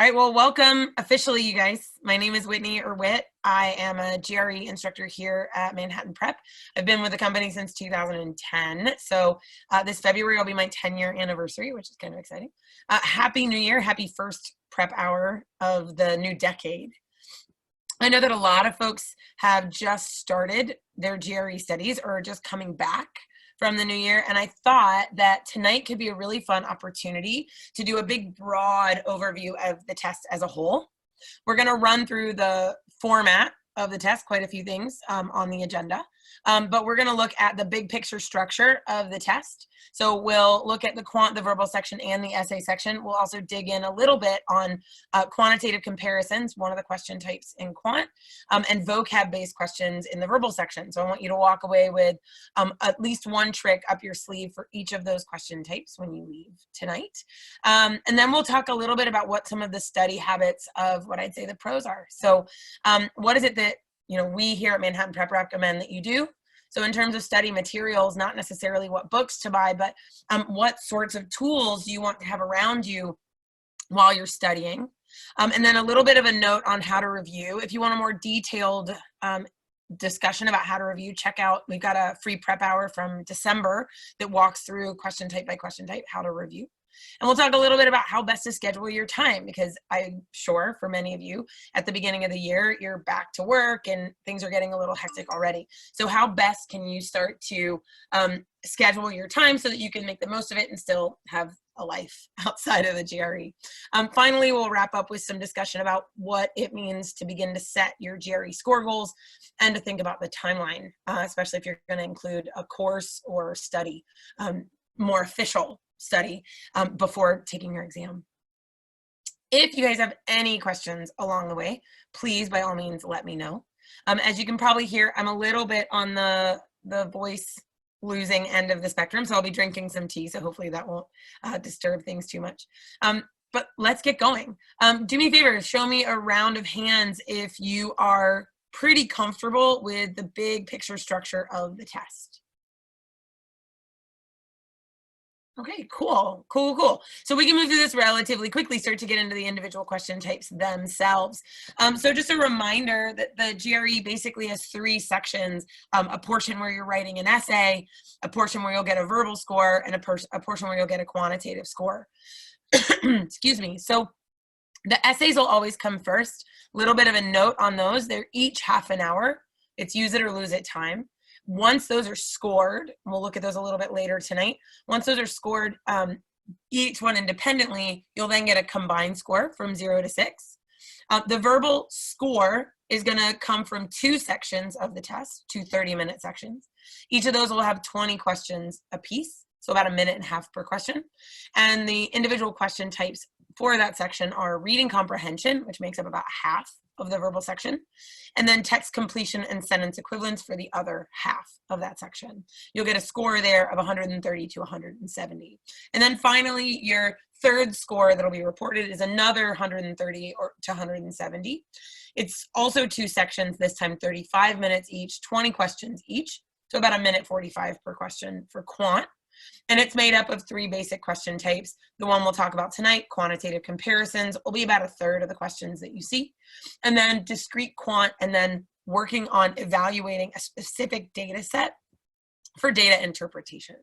All right, well, welcome officially, you guys. My name is Whitney or Whit. I am a GRE instructor here at Manhattan Prep. I've been with the company since 2010. So this February will be my 10-year anniversary, which is kind of exciting. Happy New Year. Happy first prep hour of the new decade. I know that a lot of folks have just started their GRE studies or are just coming back from the new year. And I thought that tonight could be a really fun opportunity to do a big, broad overview of the test as a whole. We're going to run through the format of the test, quite a few things on the agenda. But we're going to look at the big picture structure of the test. So we'll look at the quant, the verbal section, and the essay section. We'll also dig in a little bit on quantitative comparisons, one of the question types in quant, and vocab-based questions in the verbal section. So I want you to walk away with at least one trick up your sleeve for each of those question types when you leave tonight. And then we'll talk a little bit about what some of the study habits of what I'd say the pros are. So what is it that we here at Manhattan Prep recommend that you do? So in terms of study materials, not necessarily what books to buy, but what sorts of tools you want to have around you while you're studying. And then a little bit of a note on how to review. If you want a more detailed discussion about how to review, check out, we've got a free prep hour from December that walks through question type by question type, how to review. And we'll talk a little bit about how best to schedule your time, because I'm sure for many of you at the beginning of the year, you're back to work and things are getting a little hectic already. So how best can you start to schedule your time so that you can make the most of it and still have a life outside of the GRE. Finally, we'll wrap up with some discussion about what it means to begin to set your GRE score goals and to think about the timeline, especially if you're going to include a course or study, more official study before taking your exam. If you guys have any questions along the way, please, by all means, let me know. As you can probably hear, I'm a little bit on the voice losing end of the spectrum, so I'll be drinking some tea, so hopefully that won't disturb things too much. But let's get going. Do me a favor, show me a round of hands if you are pretty comfortable with the big picture structure of the test. Okay, cool. So we can move through this relatively quickly, start to get into the individual question types themselves. So just a reminder that the GRE basically has three sections, a portion where you're writing an essay, a portion where you'll get a verbal score, and a portion where you'll get a quantitative score. Excuse me. So the essays will always come first. A little bit of a note on those. They're each half an hour. It's use it or lose it time. Once those are scored, we'll look at those a little bit later tonight. Once those are scored, each one independently, you'll then get a combined score from 0 to 6. The verbal score is going to come from two sections of the test, two 30-minute sections. Each of those will have 20 questions apiece, so about 1.5 minutes per question. And the individual question types for that section are reading comprehension, which makes up about half of the verbal section, and then text completion and sentence equivalence for the other half of that section. You'll get a score there of 130 to 170. And then finally, your third score that'll be reported is another 130 to 170. It's also two sections, this time 35 minutes each, 20 questions each, so about 1.45 minutes per question for quant. And it's made up of three basic question types. The one we'll talk about tonight, quantitative comparisons, will be about 1/3 of the questions that you see. And then discrete quant, and then working on evaluating a specific data set for data interpretation.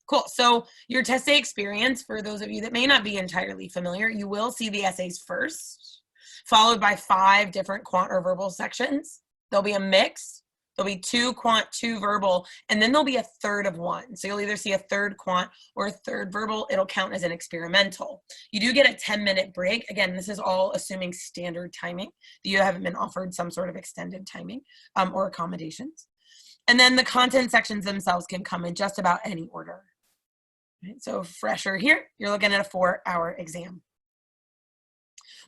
Cool. So your test day experience, for those of you that may not be entirely familiar, you will see the essays first, followed by 5 different quant or verbal sections. There'll be a mix. There'll be 2 quant, 2 verbal, and then there'll be 1/3 of one. So you'll either see 1/3 quant or 1/3 verbal. It'll count as an experimental. You do get a 10-minute break. Again, this is all assuming standard timing. You haven't been offered some sort of extended timing or accommodations. And then the content sections themselves can come in just about any order. Right? So fresher here, you're looking at a 4-hour exam.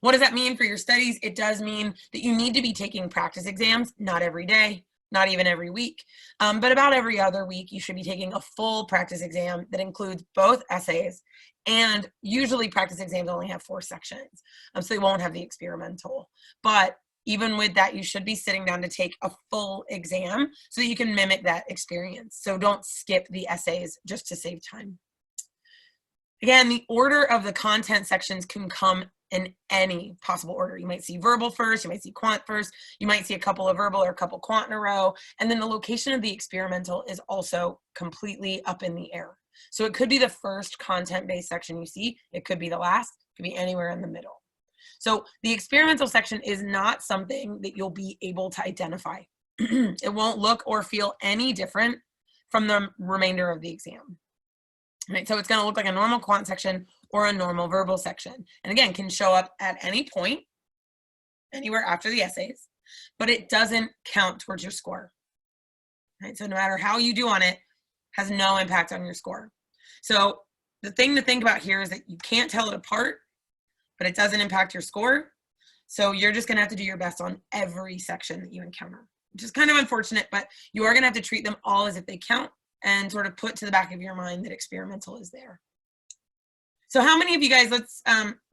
What does that mean for your studies? It does mean that you need to be taking practice exams, not every day, not even every week, but about every other week, you should be taking a full practice exam that includes both essays, and usually practice exams only have 4 sections, so they won't have the experimental. But even with that, you should be sitting down to take a full exam so that you can mimic that experience. So don't skip the essays just to save time. Again, the order of the content sections can come in any possible order. You might see verbal first, you might see quant first, you might see a couple of verbal or a couple quant in a row, and then the location of the experimental is also completely up in the air. So it could be the first content-based section you see, it could be the last, it could be anywhere in the middle. So the experimental section is not something that you'll be able to identify. It won't look or feel any different from the remainder of the exam. Right, so it's going to look like a normal quant section or a normal verbal section. And again, can show up at any point, anywhere after the essays, but it doesn't count towards your score. Right, so no matter how you do on it, has no impact on your score. So the thing to think about here is that you can't tell it apart, but it doesn't impact your score. So you're just going to have to do your best on every section that you encounter, which is kind of unfortunate, but you are going to have to treat them all as if they count and sort of put to the back of your mind that experimental is there. So how many of you guys,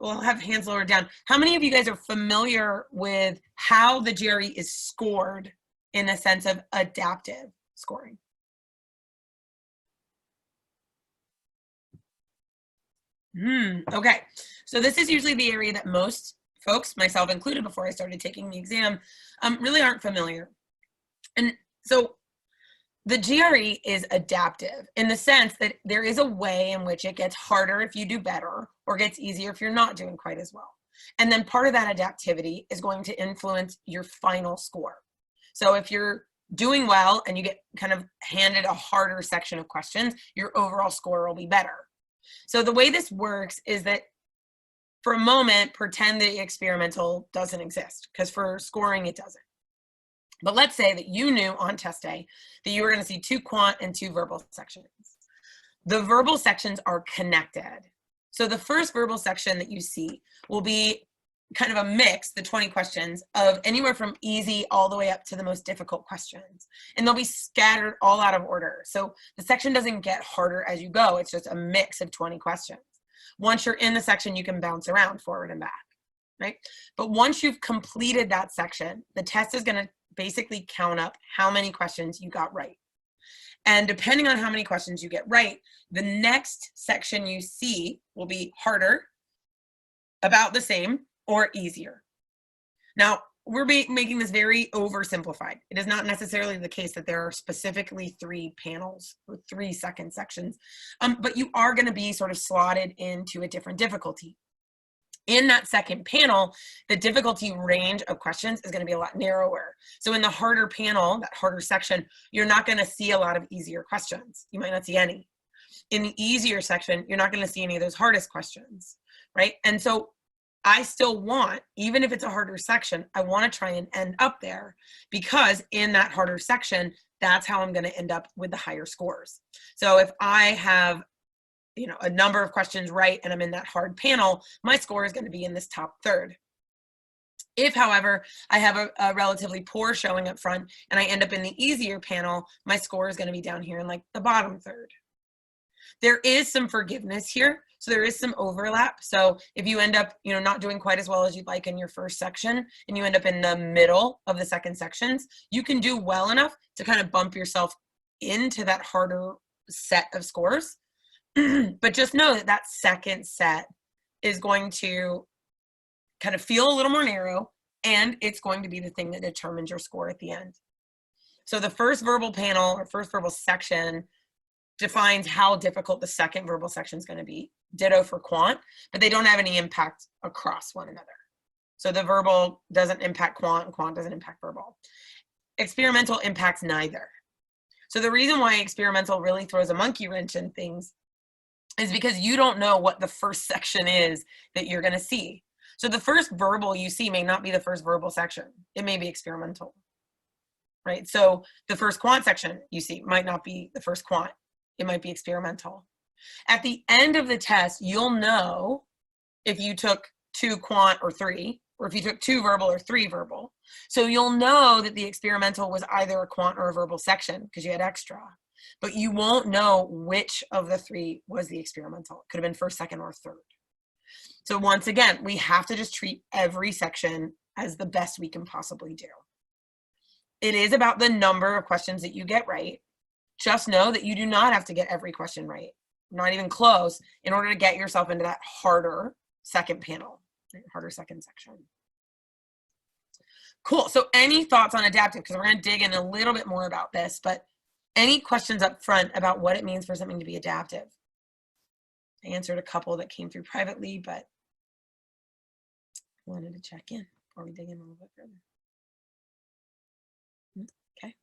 we'll have hands lowered down. How many of you guys are familiar with how the GRE is scored in a sense of adaptive scoring? Okay, so this is usually the area that most folks, myself included before I started taking the exam, really aren't familiar. And so the GRE is adaptive in the sense that there is a way in which it gets harder if you do better or gets easier if you're not doing quite as well. And then part of that adaptivity is going to influence your final score. So if you're doing well and you get kind of handed a harder section of questions, your overall score will be better. So the way this works is that for a moment, pretend the experimental doesn't exist, because for scoring, it doesn't. But let's say that you knew on test day that you were going to see 2 quant and 2 verbal sections. The verbal sections are connected. So the first verbal section that you see will be kind of a mix, the 20 questions, of anywhere from easy all the way up to the most difficult questions. And they'll be scattered all out of order. So the section doesn't get harder as you go. It's just a mix of 20 questions. Once you're in the section, you can bounce around forward and back, right? But once you've completed that section, the test is going to basically count up how many questions you got right. And depending on how many questions you get right, the next section you see will be harder, about the same, or easier. Now, we're making this very oversimplified. It is not necessarily the case that there are specifically 3 panels or 3 second sections, but you are going to be sort of slotted into a different difficulty. In that second panel, the difficulty range of questions is going to be a lot narrower. So in the harder panel, that harder section, you're not going to see a lot of easier questions. You might not see any. In the easier section, you're not going to see any of those hardest questions, right? And so I still want, even if it's a harder section, I want to try and end up there, because in that harder section, that's how I'm going to end up with the higher scores. So if I have, a number of questions right and I'm in that hard panel, my score is going to be in this top third. If, however, I have a relatively poor showing up front and I end up in the easier panel, my score is going to be down here in like the bottom third. There is some forgiveness here. So there is some overlap. So if you end up, not doing quite as well as you'd like in your first section, and you end up in the middle of the second sections, you can do well enough to kind of bump yourself into that harder set of scores. But just know that that second set is going to kind of feel a little more narrow, and it's going to be the thing that determines your score at the end. So the first verbal panel or first verbal section defines how difficult the second verbal section is going to be. Ditto for quant, but they don't have any impact across one another. So the verbal doesn't impact quant, and quant doesn't impact verbal. Experimental impacts neither. So the reason why experimental really throws a monkey wrench in things is because you don't know what the first section is that you're going to see. So the first verbal you see may not be the first verbal section. It may be experimental, right? So the first quant section you see might not be the first quant. It might be experimental. At the end of the test, you'll know if you took 2 quant or 3, or if you took 2 verbal or 3 verbal. So you'll know that the experimental was either a quant or a verbal section because you had extra, but you won't know which of the 3 was the experimental. It could have been first, second, or third. So once again, we have to just treat every section as the best we can possibly do. It is about the number of questions that you get right. Just know that you do not have to get every question right, not even close, in order to get yourself into that harder second panel. Harder second section. Cool. So any thoughts on adaptive? Because we're going to dig in a little bit more about this, but any questions up front about what it means for something to be adaptive? I answered a couple that came through privately, but I wanted to check in before we dig in a little bit further. Okay.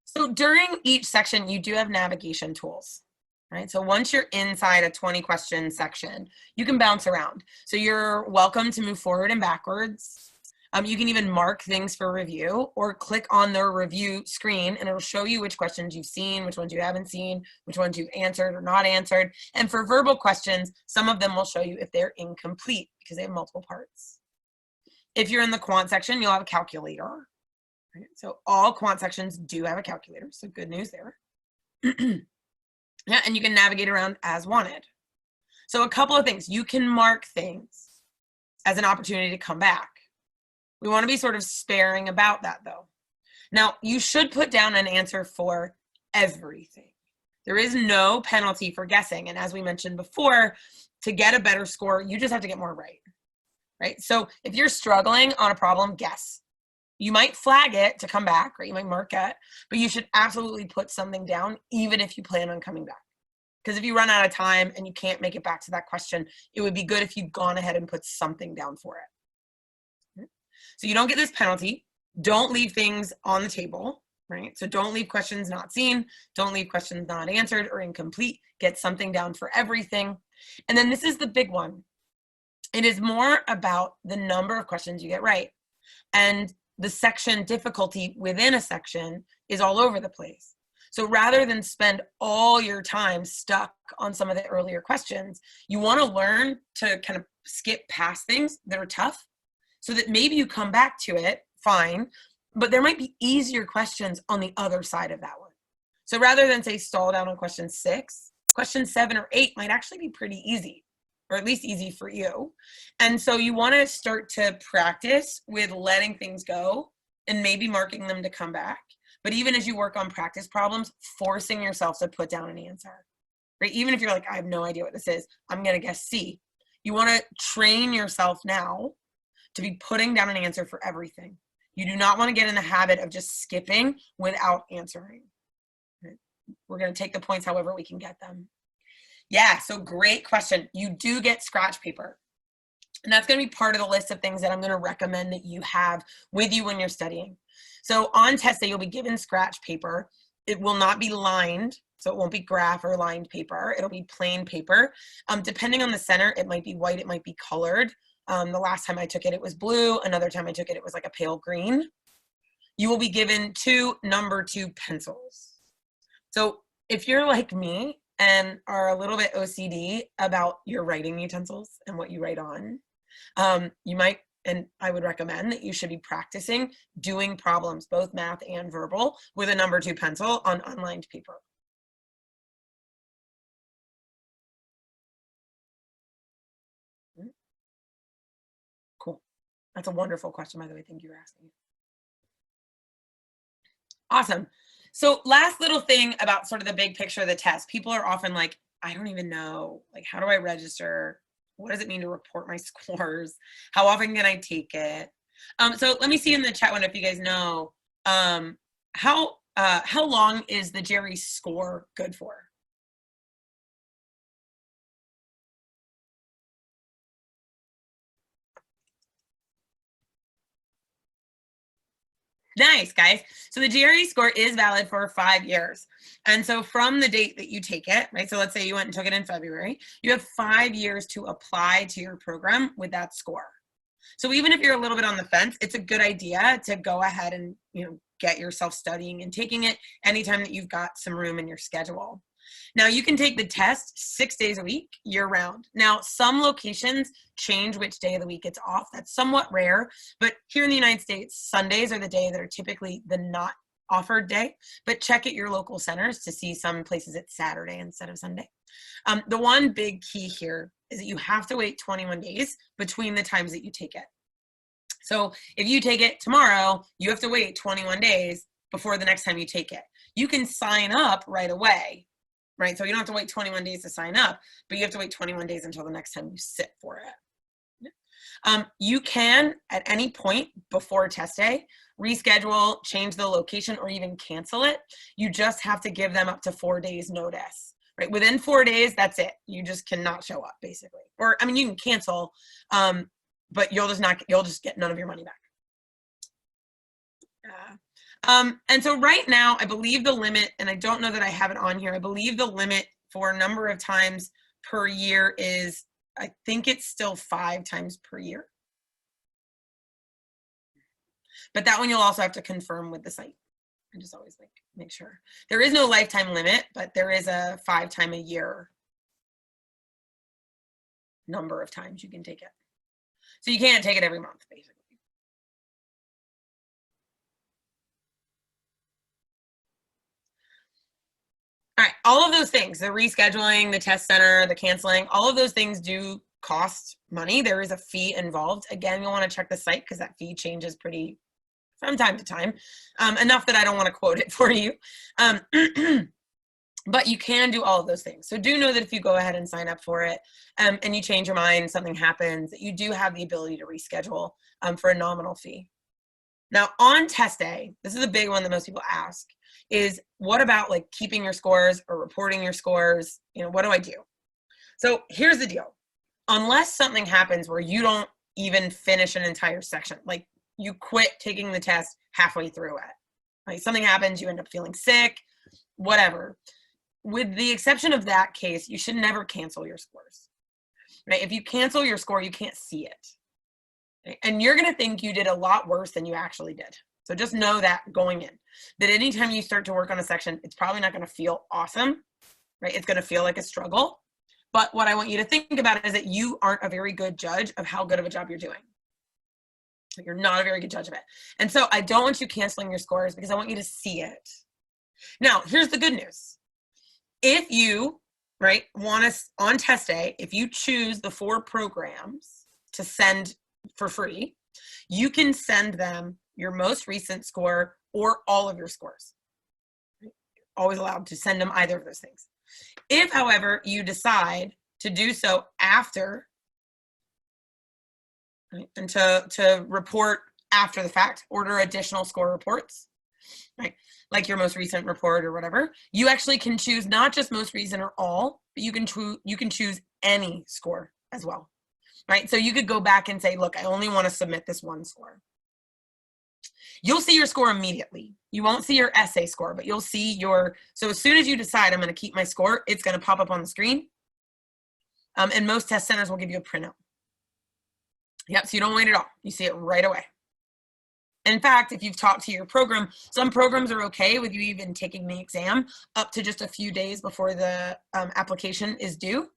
So during each section, you do have navigation tools, right? So once you're inside a 20 question section, you can bounce around. So you're welcome to move forward and backwards. You can even mark things for review or click on the review screen and it'll show you which questions you've seen, which ones you haven't seen, which ones you've answered or not answered. And for verbal questions, some of them will show you if they're incomplete because they have multiple parts. If you're in the quant section, you'll have a calculator. Right? So all quant sections do have a calculator, so good news there. Yeah, and you can navigate around as wanted. So a couple of things. You can mark things as an opportunity to come back. We want to be sort of sparing about that, though. Now, you should put down an answer for everything. There is no penalty for guessing. And as we mentioned before, to get a better score, you just have to get more right? So if you're struggling on a problem, guess. You might flag it to come back, right? You might mark it, but you should absolutely put something down, even if you plan on coming back. Because if you run out of time and you can't make it back to that question, it would be good if you'd gone ahead and put something down for it. So you don't get this penalty. Don't leave things on the table, right? So don't leave questions not seen. Don't leave questions not answered or incomplete. Get something down for everything. And then this is the big one. It is more about the number of questions you get right. And the section difficulty within a section is all over the place. So rather than spend all your time stuck on some of the earlier questions, you want to learn to kind of skip past things that are tough so that maybe you come back to it, fine, but there might be easier questions on the other side of that one. So rather than say stall down on question 6, question 7 or 8 might actually be pretty easy, or at least easy for you. And so you want to start to practice with letting things go and maybe marking them to come back. But even as you work on practice problems, forcing yourself to put down an answer, right? Even if you're like, I have no idea what this is, I'm going to guess C. You want to train yourself now to be putting down an answer for everything. You do not want to get in the habit of just skipping without answering. Right? We're going to take the points however we can get them. Yeah, so great question. You do get scratch paper. And that's going to be part of the list of things that I'm going to recommend that you have with you when you're studying. So on test day, you'll be given scratch paper. It will not be lined, so it won't be graph or lined paper. It'll be plain paper. Depending on the center, it might be white, it might be colored. The last time I took it, it was blue. Another time I took it, it was like a pale green. You will be given 2 number 2 pencils. So if you're like me and are a little bit OCD about your writing utensils and what you write on, you might, and I would recommend that you should be practicing doing problems, both math and verbal, with a number 2 pencil on unlined paper. Cool. That's a wonderful question, by the way. Thank you for asking. Awesome. So last little thing about sort of the big picture of the test. People are often like, I don't even know, like, how do I register? What does it mean to report my scores? How often can I take it? So let me see in the chat window if you guys know, how long is the GRE score good for? Nice, guys. So the GRE score is valid for 5 years. And so from the date that you take it, right? So let's say you went and took it in February, you have 5 years to apply to your program with that score. So even if you're a little bit on the fence, it's a good idea to go ahead and, get yourself studying and taking it anytime that you've got some room in your schedule. Now you can take the test 6 days a week, year round. Now some locations change which day of the week it's off. That's somewhat rare, but here in the United States, Sundays are the day that are typically the not offered day, but check at your local centers to see some places it's Saturday instead of Sunday. The one big key here is that you have to wait 21 days between the times that you take it. So if you take it tomorrow, you have to wait 21 days before the next time you take it. You can sign up right away, right? So you don't have to wait 21 days to sign up, but you have to wait 21 days until the next time you sit for it. You can, at any point before test day, reschedule, change the location, or even cancel it. You just have to give them up to 4 days notice, right? Within 4 days, that's it. You just cannot show up, basically. Or, I mean, you can cancel, but you'll just get none of your money back. And so right now, I believe the limit, and I don't know that I have it on here, I believe the limit for number of times per year is, I think it's still 5 times per year. But that one you'll also have to confirm with the site. I just always like make sure. There is no lifetime limit, but there is a 5 time a year number of times you can take it. So you can't take it every month, basically. All right, all of those things, the rescheduling, the test center, the canceling, all of those things do cost money. There is a fee involved. Again, you'll want to check the site because that fee changes pretty from time to time, enough that I don't want to quote it for you. But you can do all of those things. So do know that if you go ahead and sign up for it and you change your mind, something happens, that you do have the ability to reschedule for a nominal fee. Now on test day, this is a big one that most people ask, is what about like keeping your scores or reporting your scores? You know, what do I do? So here's the deal. Unless something happens where you don't even finish an entire section, like you quit taking the test halfway through it, right? Something happens, you end up feeling sick, whatever. With the exception of that case, you should never cancel your scores, right? If you cancel your score, you can't see it. Right? And you're gonna think you did a lot worse than you actually did. So just know that going in, that anytime you start to work on a section, it's probably not gonna feel awesome, right? It's gonna feel like a struggle. But what I want you to think about is that you aren't a very good judge of how good of a job you're doing. You're not a very good judge of it. And so I don't want you canceling your scores because I want you to see it. Now, here's the good news. If you, right, want us on test day, if you choose the 4 programs to send for free, you can send them your most recent score or all of your scores. You're always allowed to send them either of those things. If, however, you decide to do so after, right, and to report after the fact, order additional score reports, right, like your most recent report or whatever, you actually can choose not just most recent or all, but you can choose any score as well, right? So you could go back and say, look, I only want to submit this one score. You'll see your score immediately. You won't see your essay score, but you'll see your, so as soon as you decide I'm going to keep my score, it's going to pop up on the screen. And most test centers will give you a printout. Yep, so you don't wait at all. You see it right away. In fact, if you've talked to your program, some programs are okay with you even taking the exam up to just a few days before the application is due,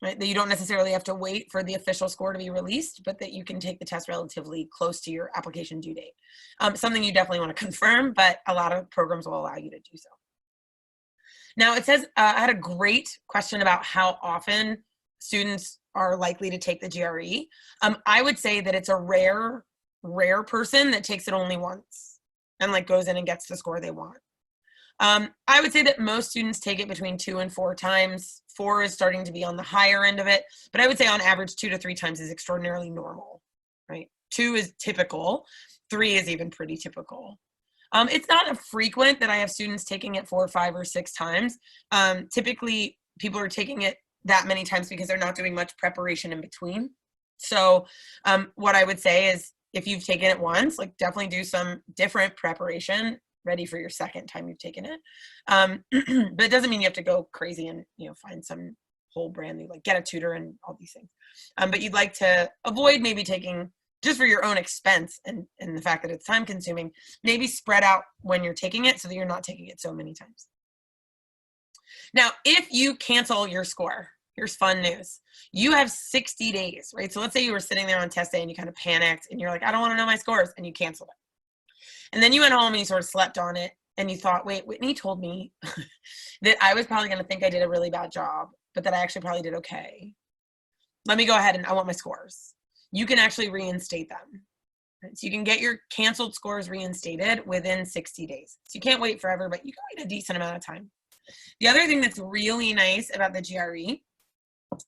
right? That you don't necessarily have to wait for the official score to be released, but that you can take the test relatively close to your application due date. Something you definitely want to confirm, but a lot of programs will allow you to do so. Now it says, I had a great question about how often students are likely to take the GRE. I would say that it's a rare person that takes it only once and like goes in and gets the score they want. I would say that most students take it between 2 and 4 times. 4 is starting to be on the higher end of it, but I would say on average 2 to 3 times is extraordinarily normal, right? 2 is typical, 3 is even pretty typical. It's not a frequent that I have students taking it 4, 5, or 6 times. Typically people are taking it that many times because they're not doing much preparation in between. So what I would say is, if you've taken it once, like definitely do some different preparation ready for your second time you've taken it. But it doesn't mean you have to go crazy and, you know, find some whole brand new, like get a tutor and all these things. But you'd like to avoid maybe taking, just for your own expense and the fact that it's time consuming, maybe spread out when you're taking it so that you're not taking it so many times. Now, if you cancel your score, here's fun news. You have 60 days, right? So let's say you were sitting there on test day and you kind of panicked and you're like, I don't want to know my scores, and you canceled it. And then you went home and you sort of slept on it and you thought, wait, Whitney told me that I was probably going to think I did a really bad job, but that I actually probably did okay. Let me go ahead and I want my scores. You can actually reinstate them. Right? So you can get your canceled scores reinstated within 60 days. So you can't wait forever, but you can wait a decent amount of time. The other thing that's really nice about the GRE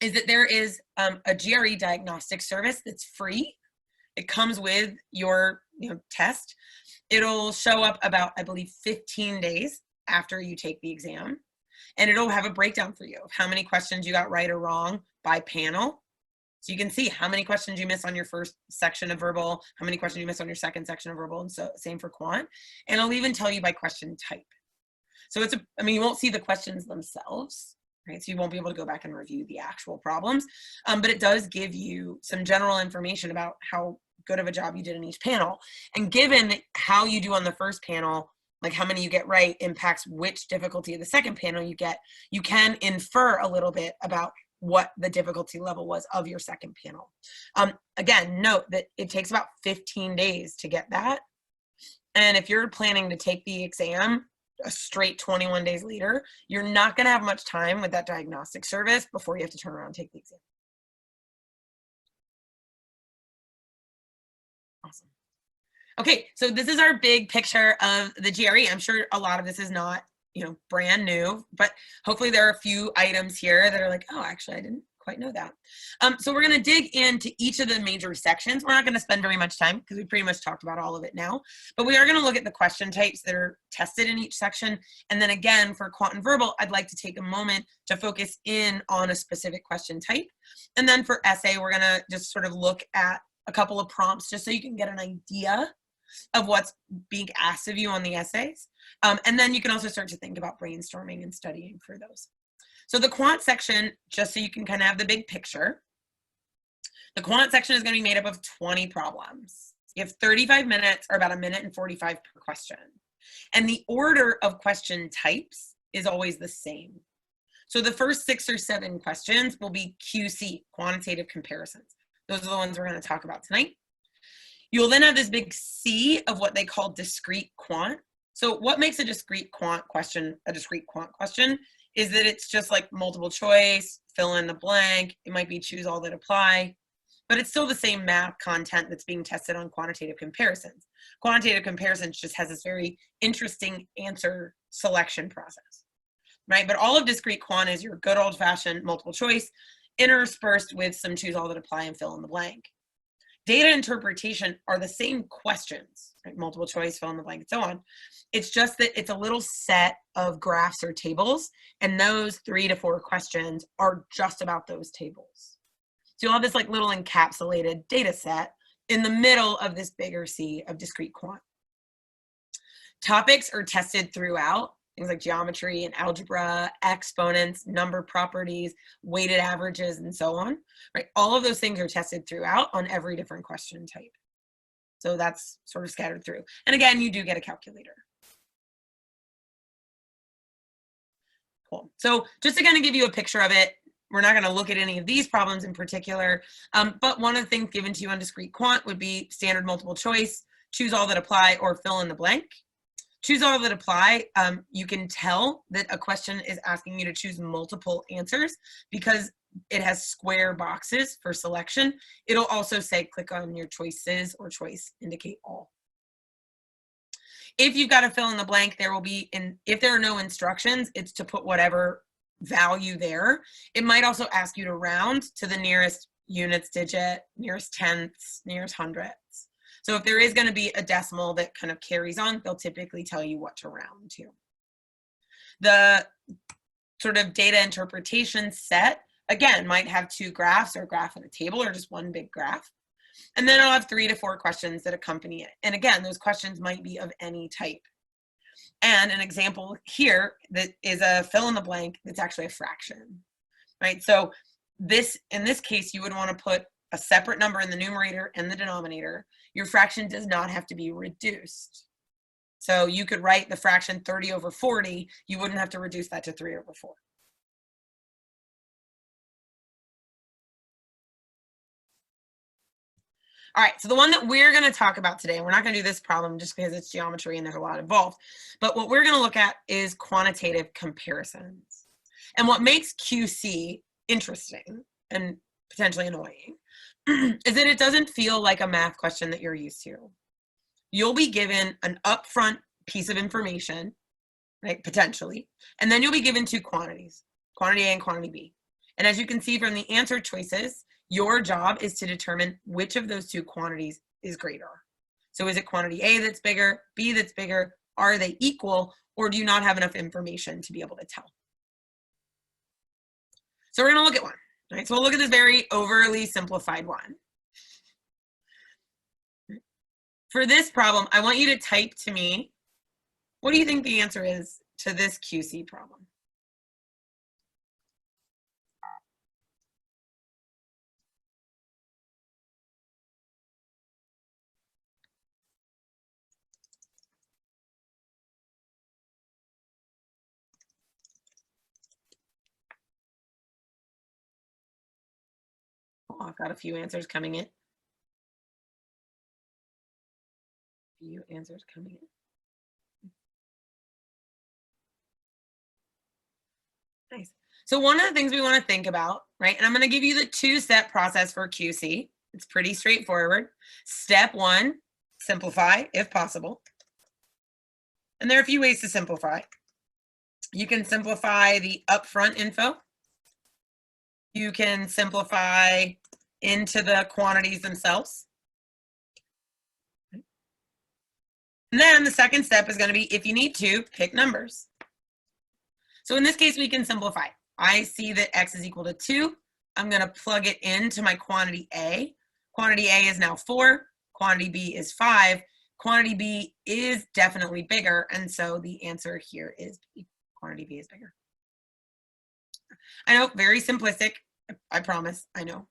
is that there is a GRE diagnostic service that's free. It comes with your test. It'll show up about, I believe, 15 days after you take the exam. And it'll have a breakdown for you of how many questions you got right or wrong by panel. So you can see how many questions you missed on your first section of verbal, how many questions you missed on your second section of verbal, and so same for quant. And it'll even tell you by question type. So it's you won't see the questions themselves, right? So you won't be able to go back and review the actual problems, but it does give you some general information about how good of a job you did in each panel. And given how you do on the first panel, like how many you get right impacts which difficulty of the second panel you get, you can infer a little bit about what the difficulty level was of your second panel. Again, note that it takes about 15 days to get that. And if you're planning to take the exam a straight 21 days later, you're not going to have much time with that diagnostic service before you have to turn around and take the exam. Awesome. Okay, so this is our big picture of the GRE. I'm sure a lot of this is not, brand new, but hopefully there are a few items here that are like, oh, actually, I didn't quite know that. So we're going to dig into each of the major sections. We're not going to spend very much time because we pretty much talked about all of it now, but we are going to look at the question types that are tested in each section. And then again, for quant and verbal, I'd like to take a moment to focus in on a specific question type. And then for essay, we're going to just sort of look at a couple of prompts just so you can get an idea of what's being asked of you on the essays. And then you can also start to think about brainstorming and studying for those. So the quant section, just so you can kind of have the big picture, the quant section is going to be made up of 20 problems. You have 35 minutes, or about 1:45 per question. And the order of question types is always the same. So the first 6 or 7 questions will be QC, quantitative comparisons. Those are the ones we're going to talk about tonight. You'll then have this big C of what they call discrete quant. So what makes a discrete quant question a discrete quant question is that it's just like multiple choice, fill in the blank. It might be choose all that apply, but it's still the same math content that's being tested on quantitative comparisons. Quantitative comparisons just has this very interesting answer selection process, right? But all of discrete quant is your good old-fashioned multiple choice interspersed with some choose all that apply and fill in the blank. Data interpretation are the same questions, right? Multiple choice, fill in the blank, and so on. It's just that it's a little set of graphs or tables, and those 3 to 4 questions are just about those tables. So you'll have this like little encapsulated data set in the middle of this bigger sea of discrete quant. Topics are tested throughout, things like geometry and algebra, exponents, number properties, weighted averages, and so on, right? All of those things are tested throughout on every different question type. So that's sort of scattered through. And again, you do get a calculator. Cool. So just to kind of give you a picture of it, we're not going to look at any of these problems in particular, but one of the things given to you on discrete quant would be standard multiple choice, choose all that apply, or fill in the blank. Choose all that apply, you can tell that a question is asking you to choose multiple answers because it has square boxes for selection. It'll also say click on your choices or choice indicate all. If you've got to fill in the blank, there will be, if there are no instructions, it's to put whatever value there. It might also ask you to round to the nearest units digit, nearest tenths, nearest hundredths. So if there is going to be a decimal that kind of carries on, they'll typically tell you what to round to. The sort of data interpretation set, again, might have 2 graphs or a graph and a table or just one big graph. And then I'll have 3 to 4 questions that accompany it. And again, those questions might be of any type. And an example here that is a fill in the blank that's actually a fraction, right? So in this case, you would want to put a separate number in the numerator and the denominator. Your fraction does not have to be reduced. So you could write the fraction 30 over 40. You wouldn't have to reduce that to 3 over 4. All right, so the one that we're going to talk about today, and we're not going to do this problem just because it's geometry and there's a lot involved, but what we're going to look at is quantitative comparisons. And what makes QC interesting and potentially annoying is that it doesn't feel like a math question that you're used to. You'll be given an upfront piece of information, right, potentially, and then you'll be given 2 quantities, quantity A and quantity B. And as you can see from the answer choices, your job is to determine which of those two quantities is greater. So is it quantity A that's bigger, B that's bigger? Are they equal, or do you not have enough information to be able to tell? So we're going to look at one. Right? So we'll look at this very overly simplified one. For this problem, I want you to type to me, what do you think the answer is to this QC problem? Oh, I've got a few answers coming in. Few answers coming in. Nice. So one of the things we want to think about, right, and I'm going to give you the two-step process for QC. It's pretty straightforward. Step one, simplify if possible. And there are a few ways to simplify. You can simplify the upfront info. You can simplify into the quantities themselves. And then the second step is going to be, if you need to, pick numbers. So in this case, we can simplify. I see that x is equal to 2. I'm going to plug it into my quantity A. Quantity A is now 4. Quantity B is 5. Quantity B is definitely bigger, and so the answer here is B. Quantity B is bigger. I know, very simplistic. I promise, I know.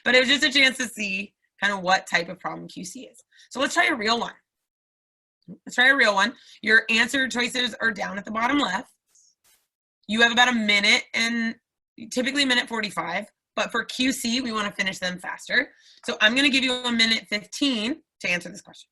But it was just a chance to see kind of what type of problem QC is. So let's try a real one. Let's try a real one. Your answer choices are down at the bottom left. You have about a minute, and typically a minute 45, but for QC, we want to finish them faster. So I'm going to give you a minute 15 to answer this question.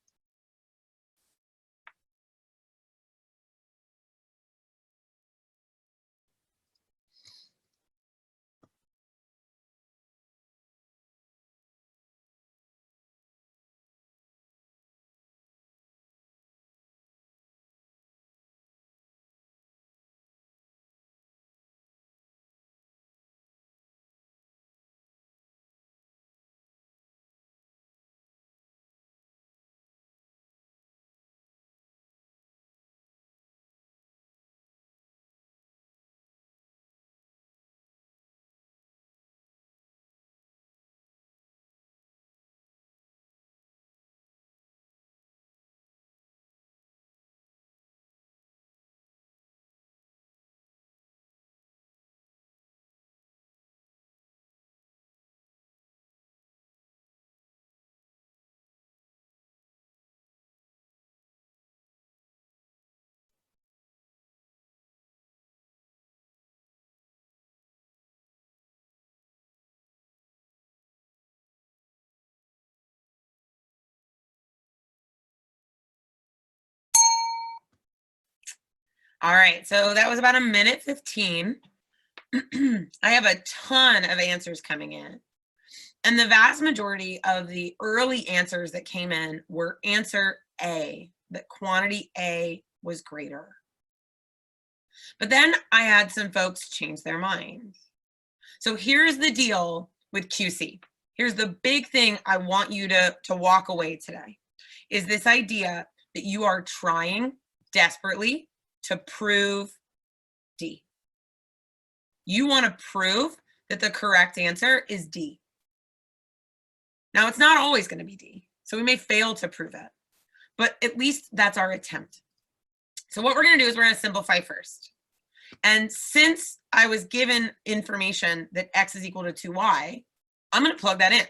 All right, so that was about a minute 15. I have a ton of answers coming in. And the vast majority of the early answers that came in were answer A, that quantity A was greater. But then I had some folks change their minds. So here's the deal with QC. Here's the big thing I want you to walk away today, is this idea that you are trying desperately to prove D. You want to prove that the correct answer is D. Now, it's not always going to be D, so we may fail to prove it, but at least that's our attempt. So what we're going to do is we're going to simplify first. And since I was given information that x is equal to 2y, I'm going to plug that in.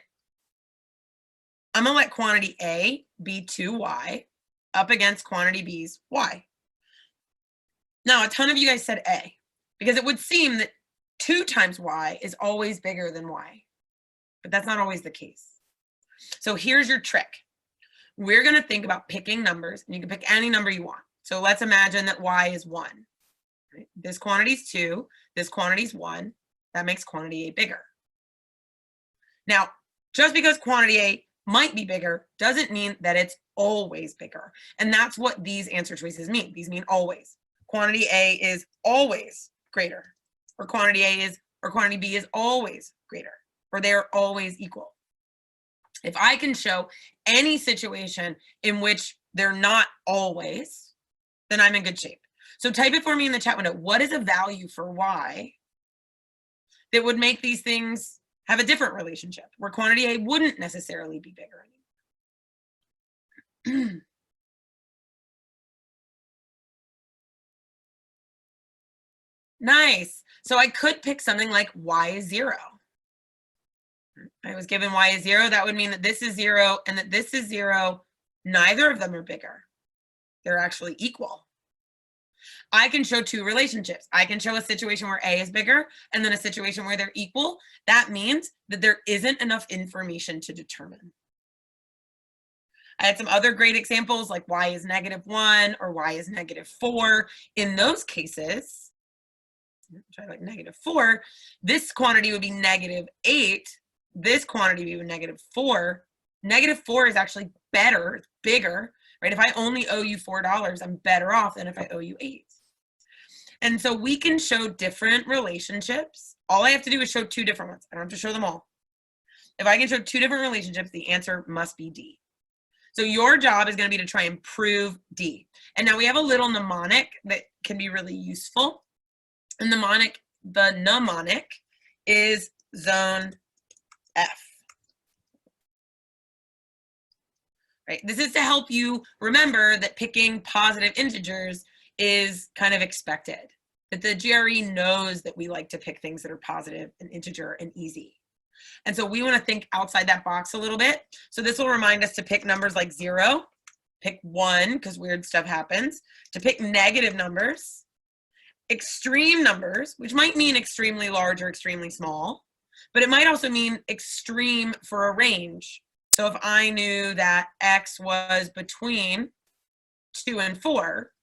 I'm going to let quantity A be 2y up against quantity B's y. Now, a ton of you guys said A, because it would seem that 2 times y is always bigger than y, but that's not always the case. So here's your trick. We're going to think about picking numbers, and you can pick any number you want. So let's imagine that y is 1. Right? This quantity is 2, this quantity is 1. That makes quantity A bigger. Now, just because quantity A might be bigger doesn't mean that it's always bigger. And that's what these answer choices mean. These mean always. Quantity A is always greater, or quantity A is or quantity B is always greater, or they're always equal. If I can show any situation in which they're not always, then I'm in good shape. So type it for me in the chat window. What is a value for Y that would make these things have a different relationship, where quantity A wouldn't necessarily be bigger anymore? Nice. So I could pick something like Y is 0. I was given Y is 0. That would mean that this is 0 and that this is 0. Neither of them are bigger. They're actually equal. I can show two relationships. I can show a situation where A is bigger and then a situation where they're equal. That means that there isn't enough information to determine. I had some other great examples like Y is -1 or Y is -4. In those cases, try like -4, this quantity would be -8. This quantity would be -4. -4 is actually better, it's bigger, right? If I only owe you $4, I'm better off than if I owe you 8. And so we can show different relationships. All I have to do is show two different ones. I don't have to show them all. If I can show two different relationships, the answer must be D. So your job is going to be to try and prove D. And now we have a little mnemonic that can be really useful. And the mnemonic is zone F. Right? This is to help you remember that picking positive integers is kind of expected, that the GRE knows that we like to pick things that are positive and integer and easy. And so we want to think outside that box a little bit. So this will remind us to pick numbers like 0, pick 1 because weird stuff happens, to pick negative numbers, extreme numbers, which might mean extremely large or extremely small, but it might also mean extreme for a range. So if I knew that X was between 2 and 4,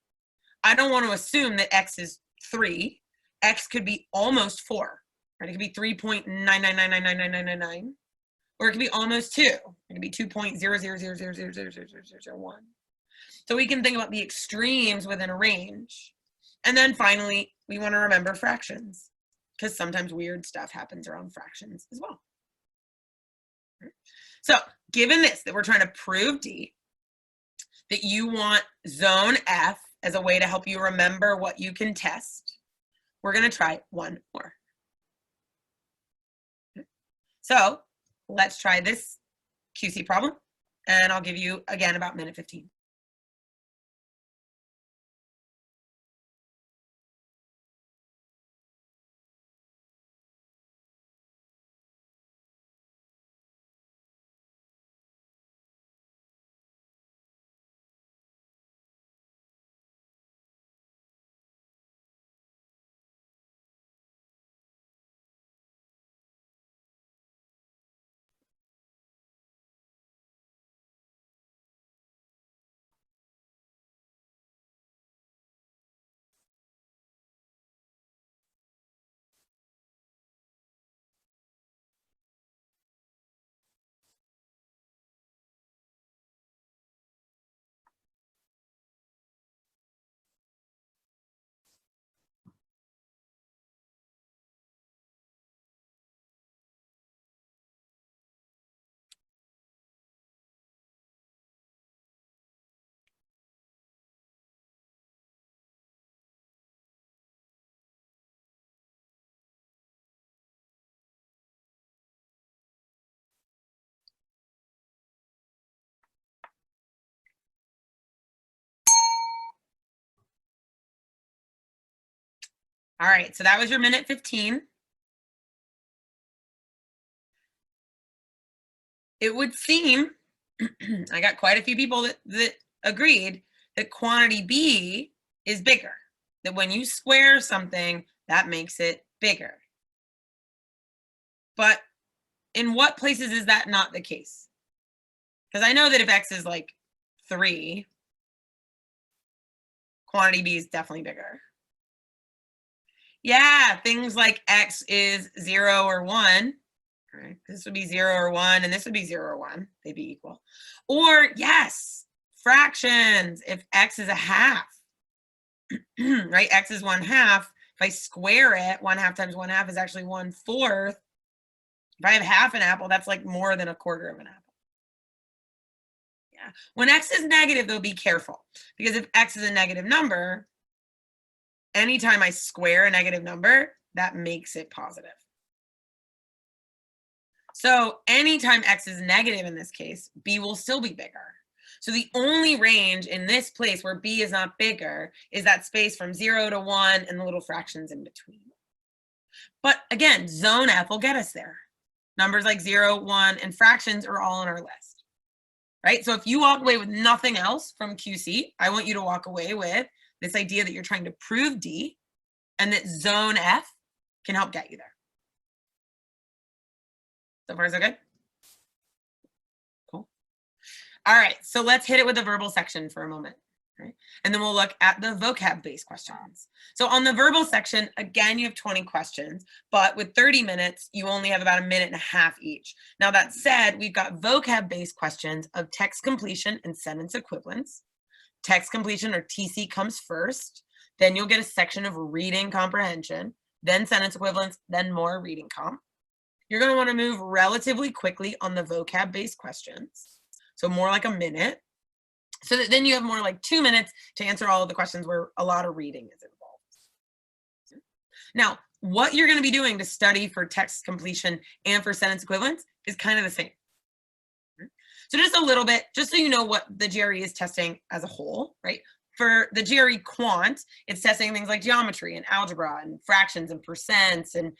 I don't want to assume that X is 3. X could be almost 4. Right? It could be 3.999999999, or it could be almost 2. It could be 2.000000001. So we can think about the extremes within a range. And then finally, we want to remember fractions, because sometimes weird stuff happens around fractions as well. So given this, that we're trying to prove D, that you want zone F as a way to help you remember what you can test, we're going to try one more. So let's try this QC problem, and I'll give you, again, about minute 15. All right, so that was your minute 15. It would seem, I got quite a few people that agreed that quantity B is bigger, that when you square something, that makes it bigger. But in what places is that not the case? Because I know that if X is like 3, quantity B is definitely bigger. Yeah, things like X is 0 or 1. Right? This would be 0 or 1, and this would be 0 or 1. They'd be equal. Or, yes, fractions. If X is a half, right? X is 1/2. If I square it, 1/2 times 1/2 is actually 1/4. If I have half an apple, that's like more than 1/4 of an apple. Yeah. When x is negative, though, be careful, because if x is a negative number, anytime I square a negative number, that makes it positive. So anytime x is negative in this case, b will still be bigger. So the only range in this place where b is not bigger is that space from 0 to 1 and the little fractions in between. But again, zone F will get us there. Numbers like 0, 1, and fractions are all on our list, right? So if you walk away with nothing else from QC, I want you to walk away with this idea that you're trying to prove D and that zone F can help get you there. So far, so good? Cool. All right, so let's hit it with the verbal section for a moment. Right? And then we'll look at the vocab-based questions. So on the verbal section, again, you have 20 questions, but with 30 minutes, you only have about 1.5 minutes each. Now that said, we've got vocab-based questions of text completion and sentence equivalence. Text completion, or TC, comes first. Then you'll get a section of reading comprehension, then sentence equivalence, then more reading comp. You're going to want to move relatively quickly on the vocab-based questions, so more like 1 minute. So that then you have more like 2 minutes to answer all of the questions where a lot of reading is involved. Now, what you're going to be doing to study for text completion and for sentence equivalence is kind of the same. So just a little bit, just so you know what the GRE is testing as a whole, right? For the GRE Quant, it's testing things like geometry and algebra and fractions and percents and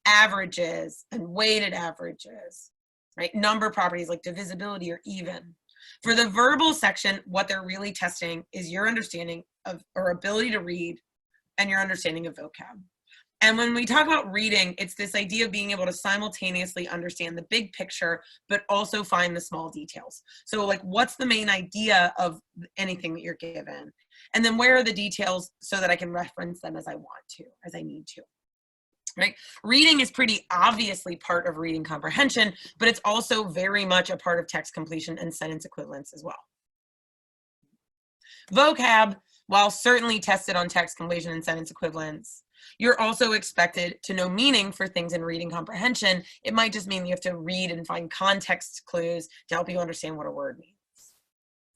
averages and weighted averages, right? Number properties like divisibility or even. For the verbal section, what they're really testing is your understanding of or ability to read and your understanding of vocab. And when we talk about reading, it's this idea of being able to simultaneously understand the big picture, but also find the small details. So like, what's the main idea of anything that you're given? And then where are the details so that I can reference them as I want to, as I need to? Right? Reading is pretty obviously part of reading comprehension, but it's also very much a part of text completion and sentence equivalence as well. Vocab, while certainly tested on text completion and sentence equivalence, you're also expected to know meaning for things in reading comprehension. It might just mean you have to read and find context clues to help you understand what a word means.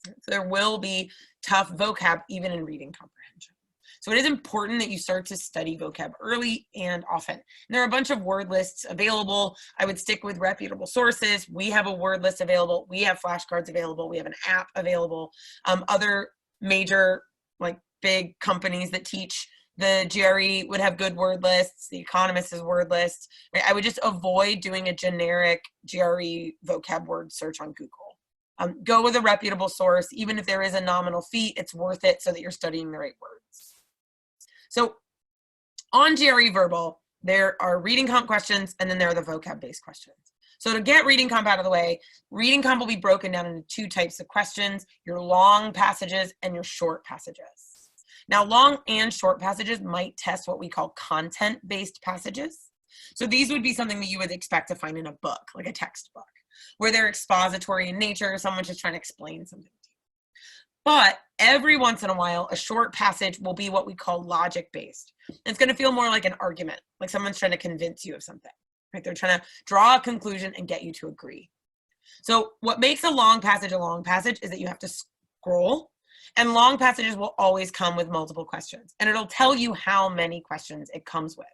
So there will be tough vocab even in reading comprehension. So it is important that you start to study vocab early and often. And there are a bunch of word lists available. I would stick with reputable sources. We have a word list available. We have flashcards available. We have an app available. Other major, like big companies that teach the GRE would have good word lists. The Economist has word lists. Right? I would just avoid doing a generic GRE vocab word search on Google. Go with a reputable source. Even if there is a nominal fee, it's worth it so that you're studying the right words. So on GRE Verbal, there are reading comp questions, and then there are the vocab-based questions. So to get reading comp out of the way, reading comp will be broken down into 2 types of questions, your long passages and your short passages. Now, long and short passages might test what we call content-based passages. So these would be something that you would expect to find in a book, like a textbook, where they're expository in nature, someone's just trying to explain something to you. But every once in a while, a short passage will be what we call logic-based. It's going to feel more like an argument, like someone's trying to convince you of something. Right? They're trying to draw a conclusion and get you to agree. So what makes a long passage is that you have to scroll, and long passages will always come with multiple questions, and it'll tell you how many questions it comes with.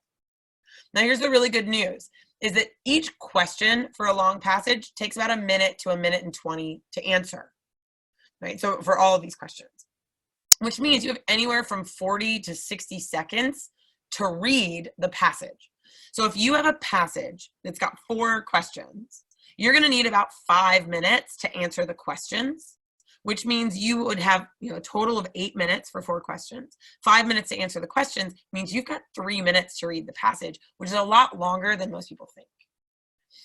Now, here's the really good news, is that each question for a long passage takes about 1 minute to 1 minute and 20 to answer, right? So for all of these questions, which means you have anywhere from 40 to 60 seconds to read the passage. So if you have a passage that's got 4 questions, you're going to need about 5 minutes to answer the questions, which means you would have a total of 8 minutes for 4 questions. 5 minutes to answer the questions means you've got 3 minutes to read the passage, which is a lot longer than most people think.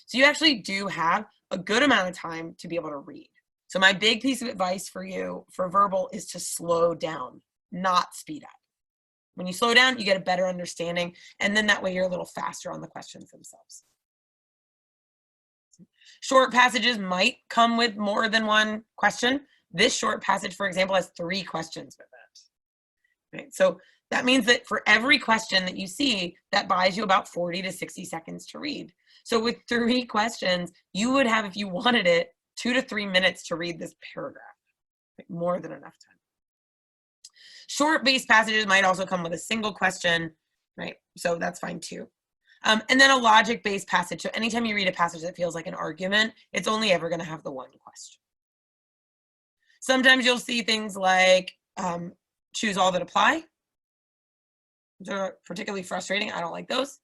So you actually do have a good amount of time to be able to read. So my big piece of advice for you for verbal is to slow down, not speed up. When you slow down, you get a better understanding, and then that way you're a little faster on the questions themselves. Short passages might come with more than 1 question. This short passage, for example, has 3 questions with it. Right? So That means that for every question that you see, that buys you about 40 to 60 seconds to read. So with 3 questions, you would have, if you wanted it, 2 to 3 minutes to read this paragraph. More than enough time. Short base passages might also come with a single question, right? So that's fine too. And then a logic-based passage. So anytime you read a passage that feels like an argument, it's only ever going to have the one question. Sometimes you'll see things like choose all that apply. They're particularly frustrating. I don't like those.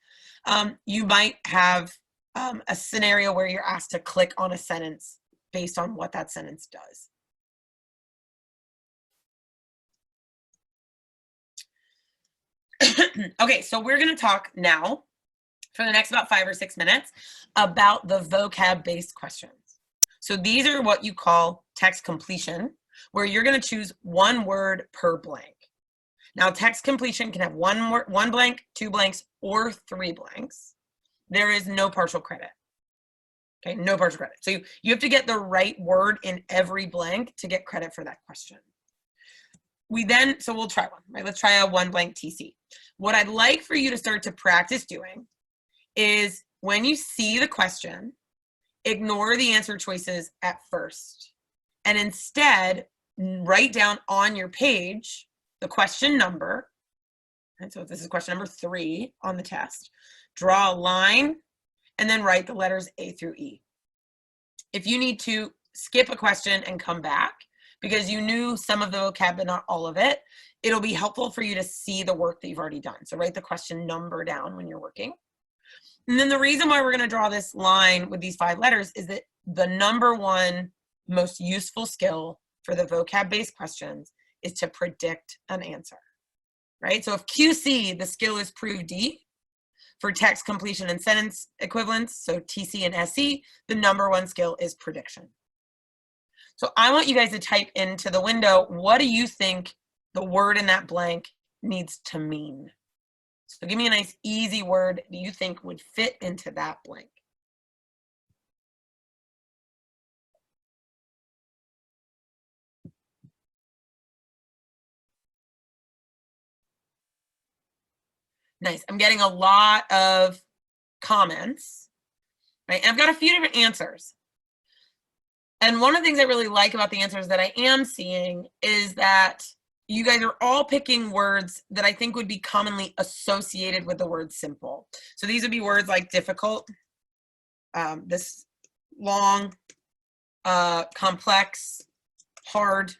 You might have a scenario where you're asked to click on a sentence based on what that sentence does. Okay, so we're going to talk now for the next about 5 or 6 minutes about the vocab-based questions. So these are what you call text completion, where you're going to choose 1 word per blank. Now, text completion can have 1 blank, 2 blanks, or 3 blanks. There is no partial credit. Okay, no partial credit. So you have to get the right word in every blank to get credit for that question. So we'll try one, right? Let's try a 1 blank TC. What I'd like for you to start to practice doing is when you see the question, ignore the answer choices at first, and instead write down on your page the question number. And so if this is question number 3 on the test, draw a line and then write the letters A through E. If you need to skip a question and come back because you knew some of the vocab but not all of it, it'll be helpful for you to see the work that you've already done. So write the question number down when you're working. And then the reason why we're going to draw this line with these 5 letters is that the number 1 most useful skill for the vocab-based questions is to predict an answer, right? So if QC, the skill is prove D, for text completion and sentence equivalents, so TC and SC, the number 1 skill is prediction. So I want you guys to type into the window, what do you think the word in that blank needs to mean? So give me a nice easy word that you think would fit into that blank. Nice. I'm getting a lot of comments, right? And I've got a few different answers. And one of the things I really like about the answers that I am seeing is that you guys are all picking words that I think would be commonly associated with the word simple. So these would be words like difficult, this long, complex, hard.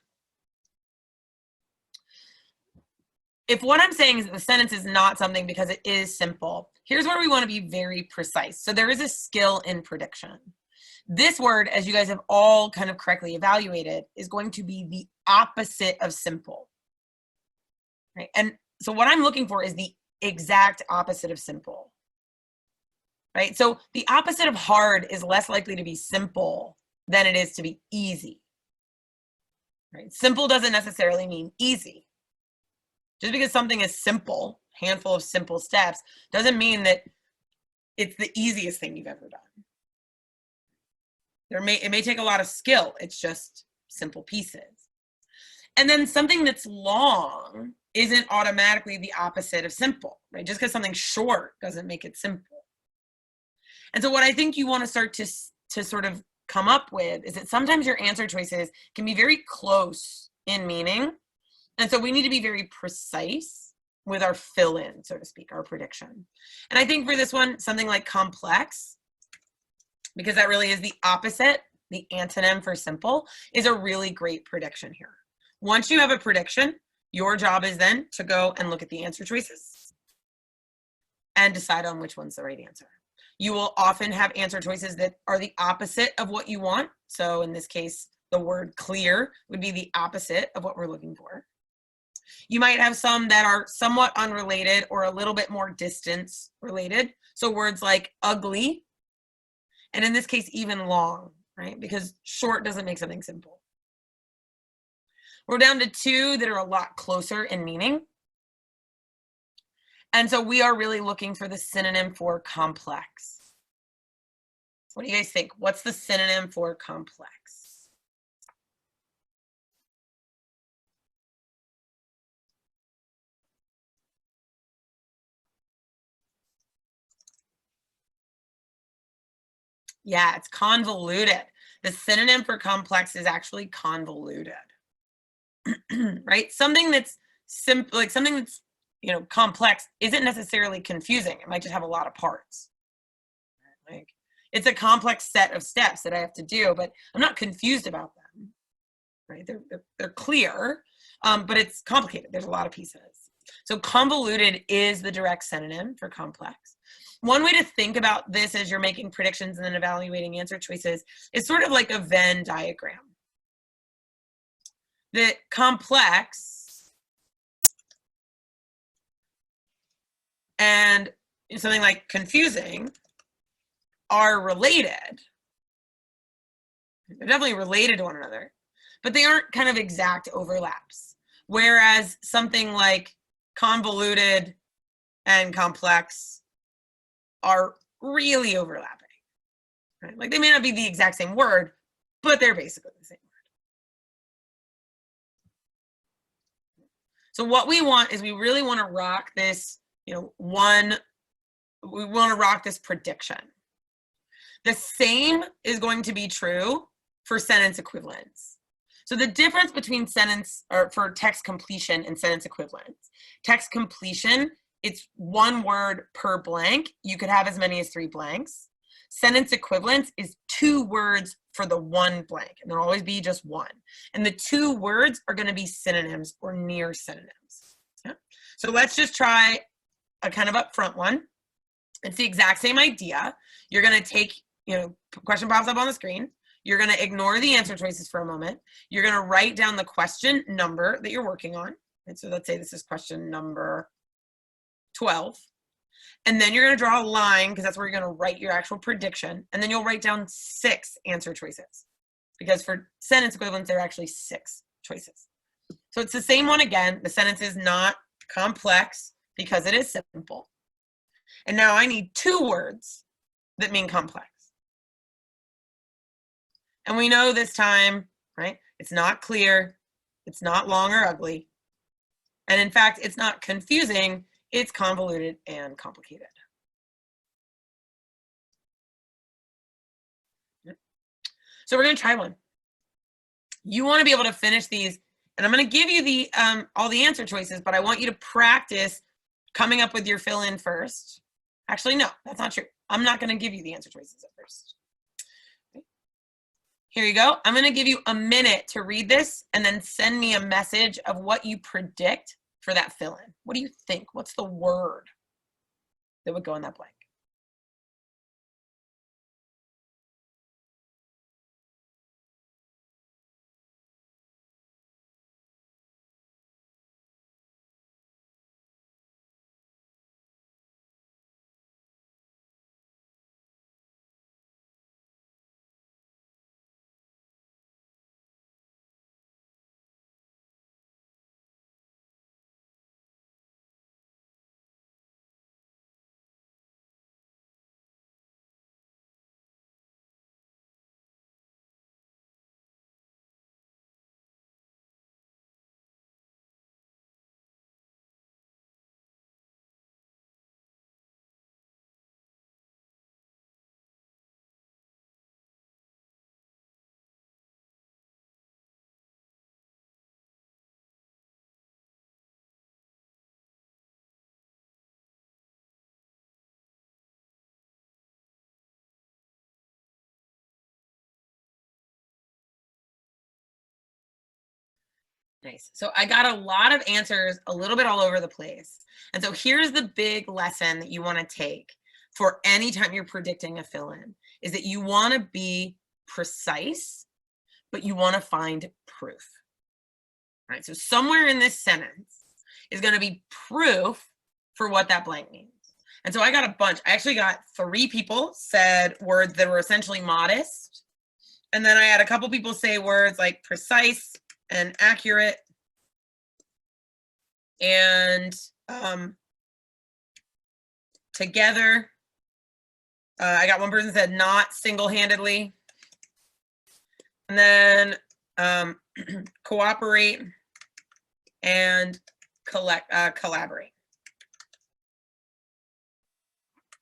If what I'm saying is that the sentence is not something because it is simple, here's where we want to be very precise. So there is a skill in prediction. This word, as you guys have all kind of correctly evaluated, is going to be the opposite of simple. Right? And so what I'm looking for is the exact opposite of simple. Right? So the opposite of hard is less likely to be simple than it is to be easy. Right? Simple doesn't necessarily mean easy. Just because something is simple, handful of simple steps, doesn't mean that it's the easiest thing you've ever done. It may take a lot of skill. It's just simple pieces. And then something that's long isn't automatically the opposite of simple, right? Just because something's short doesn't make it simple. And so what I think you want to start to sort of come up with is that sometimes your answer choices can be very close in meaning. And so we need to be very precise with our fill-in, so to speak, our prediction. And I think for this one, something like complex, because that really is the opposite, the antonym for simple, is a really great prediction here. Once you have a prediction, your job is then to go and look at the answer choices and decide on which one's the right answer. You will often have answer choices that are the opposite of what you want. So in this case, the word clear would be the opposite of what we're looking for. You might have some that are somewhat unrelated or a little bit more distance related. So words like ugly, and in this case, even long, right? Because short doesn't make something simple. We're down to 2 that are a lot closer in meaning. And so we are really looking for the synonym for complex. What do you guys think? What's the synonym for complex? Yeah, it's convoluted. The synonym for complex is actually convoluted. Right? Something that's simple, like something that's, complex isn't necessarily confusing. It might just have a lot of parts. Like, it's a complex set of steps that I have to do, but I'm not confused about them. Right? They're clear, but it's complicated. There's a lot of pieces. So convoluted is the direct synonym for complex. One way to think about this as you're making predictions and then evaluating answer choices is sort of like a Venn diagram. The complex and something like confusing are related. They're definitely related to one another, but they aren't kind of exact overlaps. Whereas something like convoluted and complex are really overlapping. Right? Like they may not be the exact same word, but they're basically the same word. So what we want is we really want to rock this, we want to rock this prediction. The same is going to be true for sentence equivalence. So the difference between for text completion and sentence equivalence. Text completion, it's one word per blank. You could have as many as 3 blanks. Sentence equivalence is 2 words for the one blank, and there'll always be just one. And the 2 words are going to be synonyms or near synonyms. Yeah? So let's just try a kind of upfront one. It's the exact same idea. You're going to take, question pops up on the screen. You're going to ignore the answer choices for a moment. You're going to write down the question number that you're working on. And so let's say this is question number 12. And then you're going to draw a line because that's where you're going to write your actual prediction. And then you'll write down 6 answer choices because for sentence equivalence, there are actually 6 choices. So it's the same one again. The sentence is not complex because it is simple. And now I need 2 words that mean complex. And we know this time, right? It's not clear. It's not long or ugly. And in fact, it's not confusing. It's convoluted and complicated. So we're going to try one. You want to be able to finish these, and I'm going to give you the all the answer choices, but I want you to practice coming up with your fill-in first. Actually, no, that's not true. I'm not going to give you the answer choices at first. Okay. Here you go. I'm going to give you a minute to read this and then send me a message of what you predict for that fill-in. What do you think? What's the word that would go in that blank? Nice. So I got a lot of answers a little bit all over the place. And so here's the big lesson that you want to take for any time you're predicting a fill-in is that you want to be precise, but you want to find proof. All right. So somewhere in this sentence is going to be proof for what that blank means. And so I got a bunch. I actually got 3 people said words that were essentially modest. And then I had a couple people say words like precise and accurate, and together. I got one person said not single-handedly, and then cooperate and collaborate.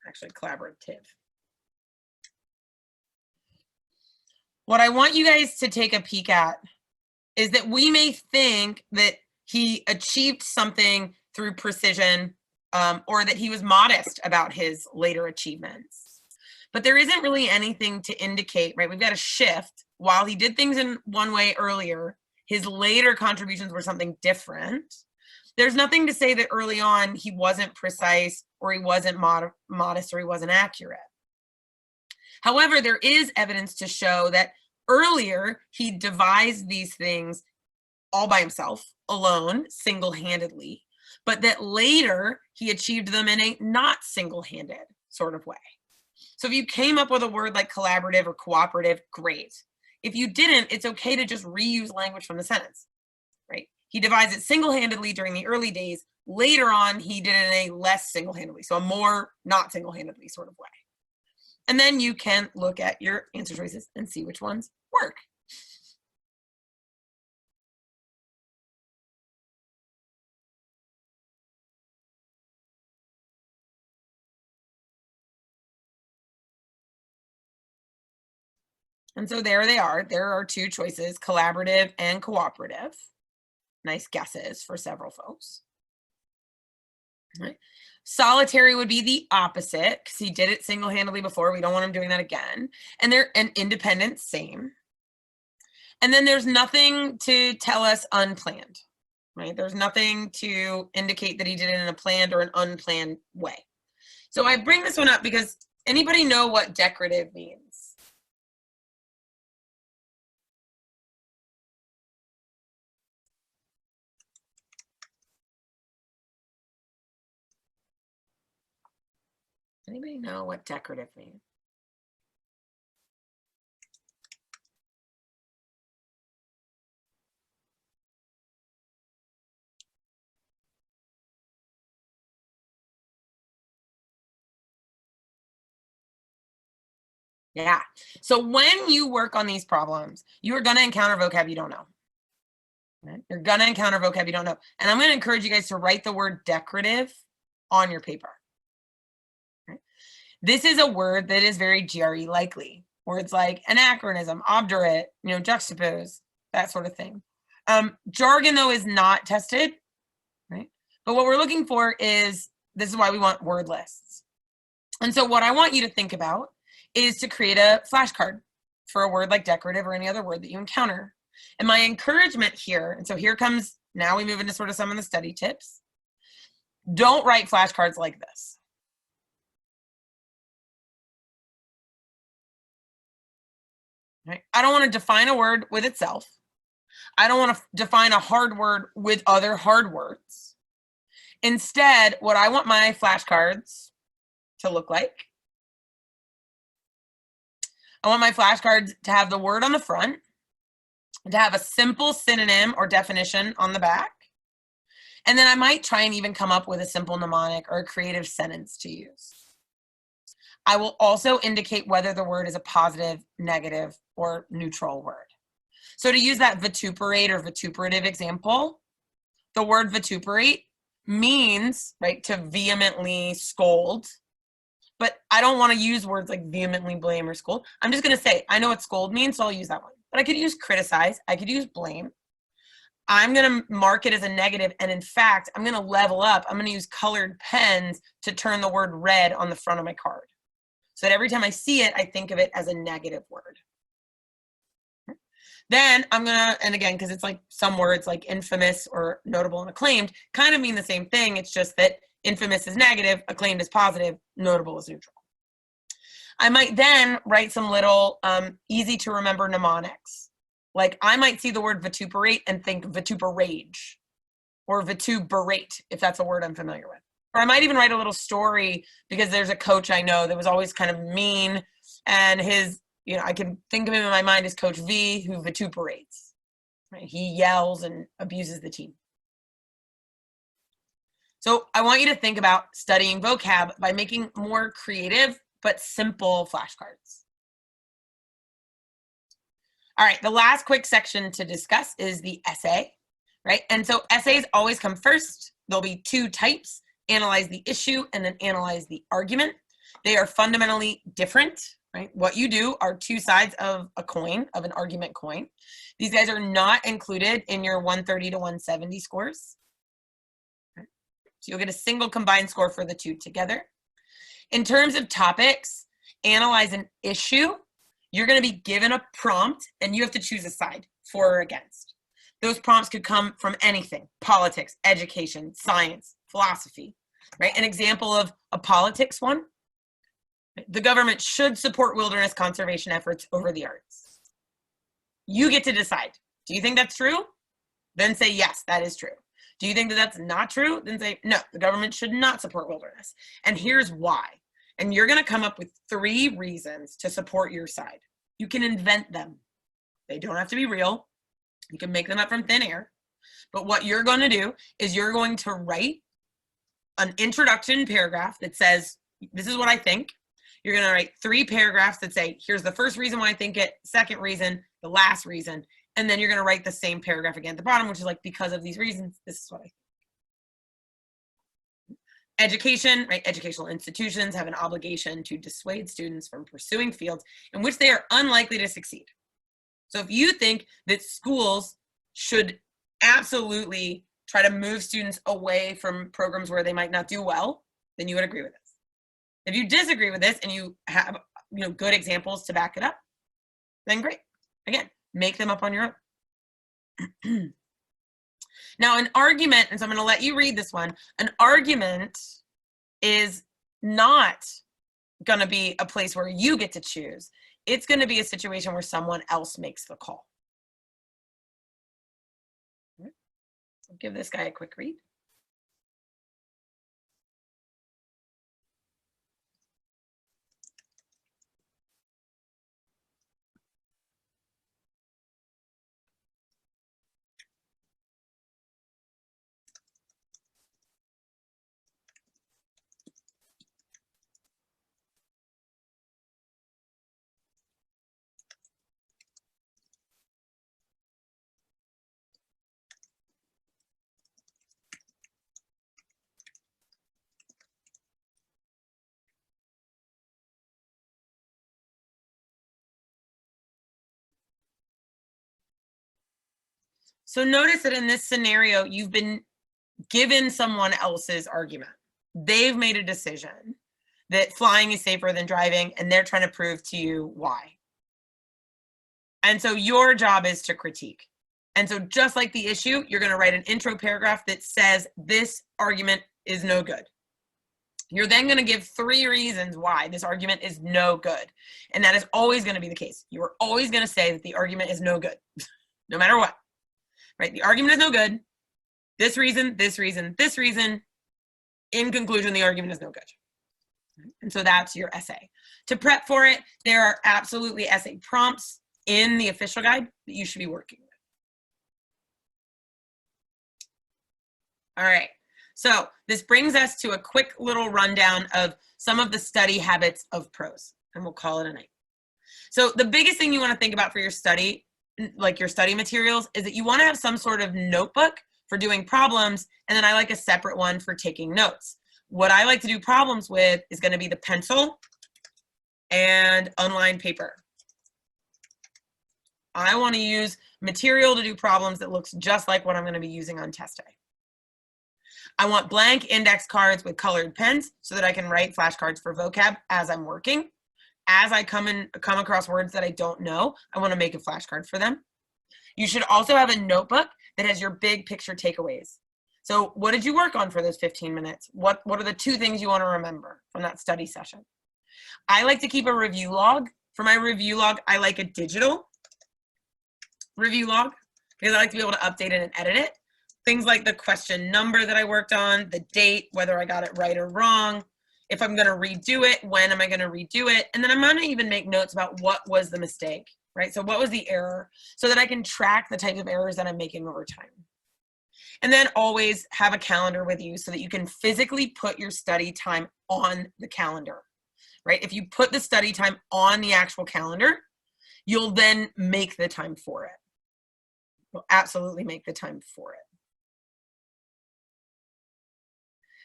Actually, collaborative. what I want you guys to take a peek at is that we may think that he achieved something through precision, or that he was modest about his later achievements. But there isn't really anything to indicate, right? We've got a shift. While he did things in one way earlier, his later contributions were something different. There's nothing to say that early on he wasn't precise, or he wasn't modest, or he wasn't accurate. However, there is evidence to show that earlier he devised these things all by himself, alone, single-handedly, but that later he achieved them in a not single-handed sort of way. So if you came up with a word like collaborative or cooperative, great. If you didn't, it's okay to just reuse language from the sentence, right? He devised it single-handedly during the early days. Later on, he did it in a less single-handedly, so a more not single-handedly sort of way. And then you can look at your answer choices and see which ones work. And so there they are. There are two choices, collaborative and cooperative. Nice guesses for several folks. Right. Solitary would be the opposite, because he did it single-handedly before. We don't want him doing that again. And they're an independent, same. And then there's nothing to tell us unplanned, right? There's nothing to indicate that he did it in a planned or an unplanned way. So I bring this one up because anybody know what decorative means? Anybody know what decorative means? Yeah. So when you work on these problems, you are going to encounter vocab you don't know. Right? You're going to encounter vocab you don't know. And I'm going to encourage you guys to write the word decorative on your paper. Right? This is a word that is very GRE likely. Words like anachronism, obdurate, juxtapose, that sort of thing. Jargon, though, is not tested, right? But what we're looking for is, this is why we want word lists. And so what I want you to think about is to create a flashcard for a word like decorative or any other word that you encounter. And my encouragement here, and so here comes, now we move into sort of some of the study tips. Don't write flashcards like this. Right? I don't want to define a word with itself. I don't want to define a hard word with other hard words. Instead, what I want my flashcards to look like, I want my flashcards to have the word on the front, to have a simple synonym or definition on the back, and then I might try and even come up with a simple mnemonic or a creative sentence to use. I will also indicate whether the word is a positive, negative, or neutral word. So to use that vituperate or vituperative example, the word vituperate means, right, to vehemently scold. But I don't want to use words like vehemently blame or scold. I'm just going to say, I know what scold means, so I'll use that one. But I could use criticize. I could use blame. I'm going to mark it as a negative. And in fact, I'm going to level up. I'm going to use colored pens to turn the word red on the front of my card. So that every time I see it, I think of it as a negative word. Then I'm going to, and again, because it's like some words like infamous or notable and acclaimed kind of mean the same thing. It's just that infamous is negative, acclaimed is positive, notable is neutral. I might then write some little easy to remember mnemonics. Like I might see the word vituperate and think vituperage or vituperate, if that's a word I'm familiar with. Or I might even write a little story because there's a coach I know that was always kind of mean, and his, I can think of him in my mind as Coach V, who vituperates. Right? He yells and abuses the team. So I want you to think about studying vocab by making more creative but simple flashcards. All right, the last quick section to discuss is the essay, right? And so essays always come first. There'll be two types: analyze the issue and then analyze the argument. They are fundamentally different, right? What you do are two sides of a coin, of an argument coin. These guys are not included in your 130 to 170 scores. Okay. So you'll get a single combined score for the two together. In terms of topics, analyze an issue. You're going to be given a prompt, and you have to choose a side, for or against. Those prompts could come from anything: politics, education, science, philosophy, right? An example of a politics one: the government should support wilderness conservation efforts over the arts. You get to decide. Do you think that's true? Then say, yes, that is true. Do you think that that's not true? Then say, no, the government should not support wilderness. And here's why. And you're going to come up with 3 reasons to support your side. You can invent them. They don't have to be real. You can make them up from thin air. But what you're going to do is you're going to write an introduction paragraph that says, this is what I think. You're going to write 3 paragraphs that say, here's the first reason why I think it, second reason, the last reason. And then you're going to write the same paragraph again at the bottom, which is like, because of these reasons, this is what I think. Education, right? Educational institutions have an obligation to dissuade students from pursuing fields in which they are unlikely to succeed. So if you think that schools should absolutely try to move students away from programs where they might not do well, then you would agree with this. If you disagree with this and you have, good examples to back it up, then great. Again, make them up on your own. Now, an argument, and so I'm going to let you read this one. An argument is not going to be a place where you get to choose. It's going to be a situation where someone else makes the call. So give this guy a quick read. So notice that in this scenario, you've been given someone else's argument. They've made a decision that flying is safer than driving, and they're trying to prove to you why. And so your job is to critique. And so just like the issue, you're going to write an intro paragraph that says this argument is no good. You're then going to give 3 reasons why this argument is no good. And that is always going to be the case. You are always going to say that the argument is no good, no matter what. Right? The argument is no good. This reason, this reason, this reason. In conclusion, the argument is no good. And so that's your essay. To prep for it, there are absolutely essay prompts in the official guide that you should be working with. All right. So this brings us to a quick little rundown of some of the study habits of pros, and we'll call it a night. So the biggest thing you want to think about for your study, like your study materials, is that you want to have some sort of notebook for doing problems, and then I like a separate one for taking notes. What I like to do problems with is going to be the pencil and unlined paper. I want to use material to do problems that looks just like what I'm going to be using on test day. I want blank index cards with colored pens so that I can write flashcards for vocab as I'm working. As I come across words that I don't know, I want to make a flashcard for them. You should also have a notebook that has your big picture takeaways. So what did you work on for those 15 minutes? What are the 2 things you want to remember from that study session? I like to keep a review log. For my review log, I like a digital review log because I like to be able to update it and edit it. Things like the question number that I worked on, the date, whether I got it right or wrong, if I'm going to redo it, when am I going to redo it? And then I'm going to even make notes about what was the mistake, right? So what was the error, so that I can track the type of errors that I'm making over time. And then always have a calendar with you so that you can physically put your study time on the calendar, right? If you put the study time on the actual calendar, you'll then make the time for it. You'll absolutely make the time for it.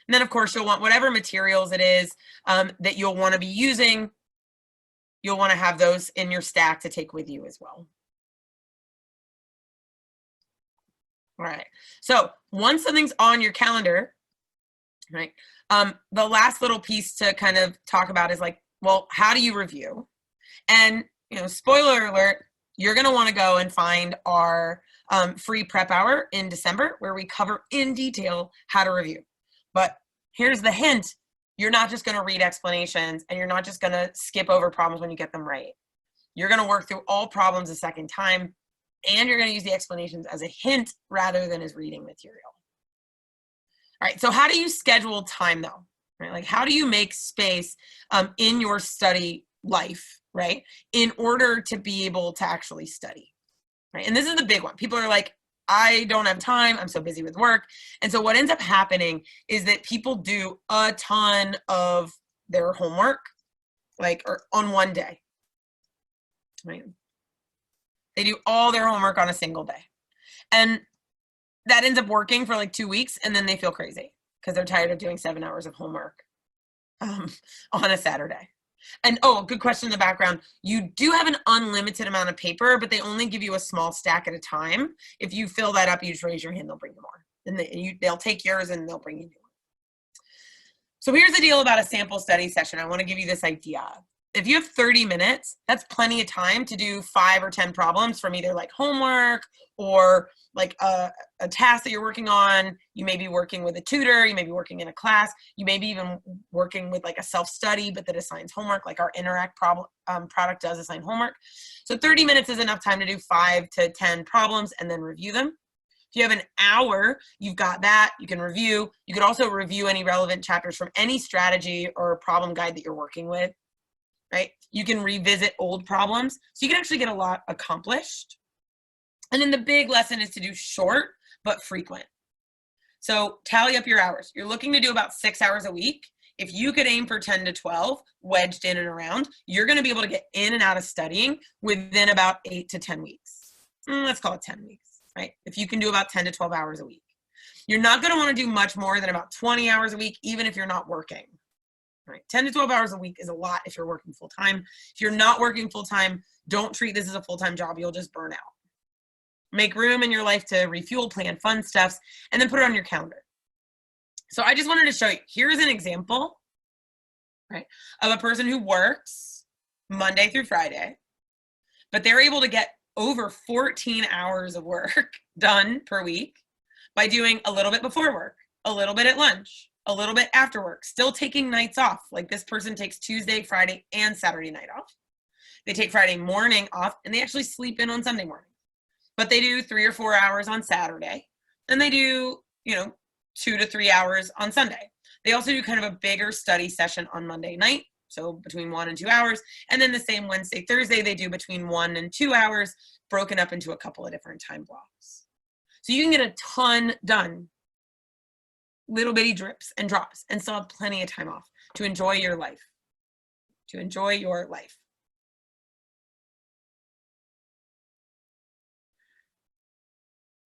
And then, of course, you'll want whatever materials it is that you'll want to be using you'll want to have those in your stack to take with you as well. All right, so once something's on your calendar, right, the last little piece to kind of talk about is like, well, how do you review? And, you know, spoiler alert, you're going to want to go and find our free prep hour in December, where we cover in detail how to review. But here's the hint. You're not just going to read explanations, and you're not just going to skip over problems when you get them right. You're going to work through all problems a second time, and you're going to use the explanations as a hint rather than as reading material. All right, so how do you schedule time though? Right? Like, how do you make space in your study life, right, in order to be able to actually study, right? And this is the big one. People are like, I don't have time, I'm so busy with work. And so what ends up happening is that people do a ton of their homework, like, or on one day, right? They do all their homework on a single day. And that ends up working for like 2 weeks, and then they feel crazy because they're tired of doing 7 hours of homework on a Saturday. And oh, good question in the background. You do have an unlimited amount of paper, but they only give you a small stack at a time. If you fill that up, you just raise your hand, they'll bring you more. And they'll take yours and they'll bring you more. So here's the deal about a sample study session. I want to give you this idea. If you have 30 minutes, that's plenty of time to do 5 or 10 problems from either like homework or like a task that you're working on. You may be working with a tutor, you may be working in a class, you may be even working with like a self-study, but that assigns homework, like our Interact product does assign homework. So 30 minutes is enough time to do 5 to 10 problems and then review them. If you have an hour, you've got that, you can review. You could also review any relevant chapters from any strategy or problem guide that you're working with, right? You can revisit old problems. So you can actually get a lot accomplished. And then the big lesson is to do short but frequent. So tally up your hours. You're looking to do about 6 hours a week. If you could aim for 10 to 12 wedged in and around, you're going to be able to get in and out of studying within about 8 to 10 weeks. Let's call it 10 weeks, right? If you can do about 10 to 12 hours a week. You're not going to want to do much more than about 20 hours a week, even if you're not working. Right? 10 to 12 hours a week is a lot if you're working full-time. If you're not working full-time, don't treat this as a full-time job. You'll just burn out. Make room in your life to refuel, plan fun stuffs, and then put it on your calendar. So I just wanted to show you, here's an example, right, of a person who works Monday through Friday, but they're able to get over 14 hours of work done per week by doing a little bit before work, a little bit at lunch, a little bit after work, still taking nights off. Like this person takes Tuesday, Friday, and Saturday night off. They take Friday morning off, and they actually sleep in on Sunday morning. But they do 3 or 4 hours on Saturday, and they do, 2 to 3 hours on Sunday. They also do kind of a bigger study session on Monday night, so between 1 and 2 hours, and then the same Wednesday, Thursday, they do between 1 and 2 hours, broken up into a couple of different time blocks. So you can get a ton done, little bitty drips and drops, and still have plenty of time off to enjoy your life,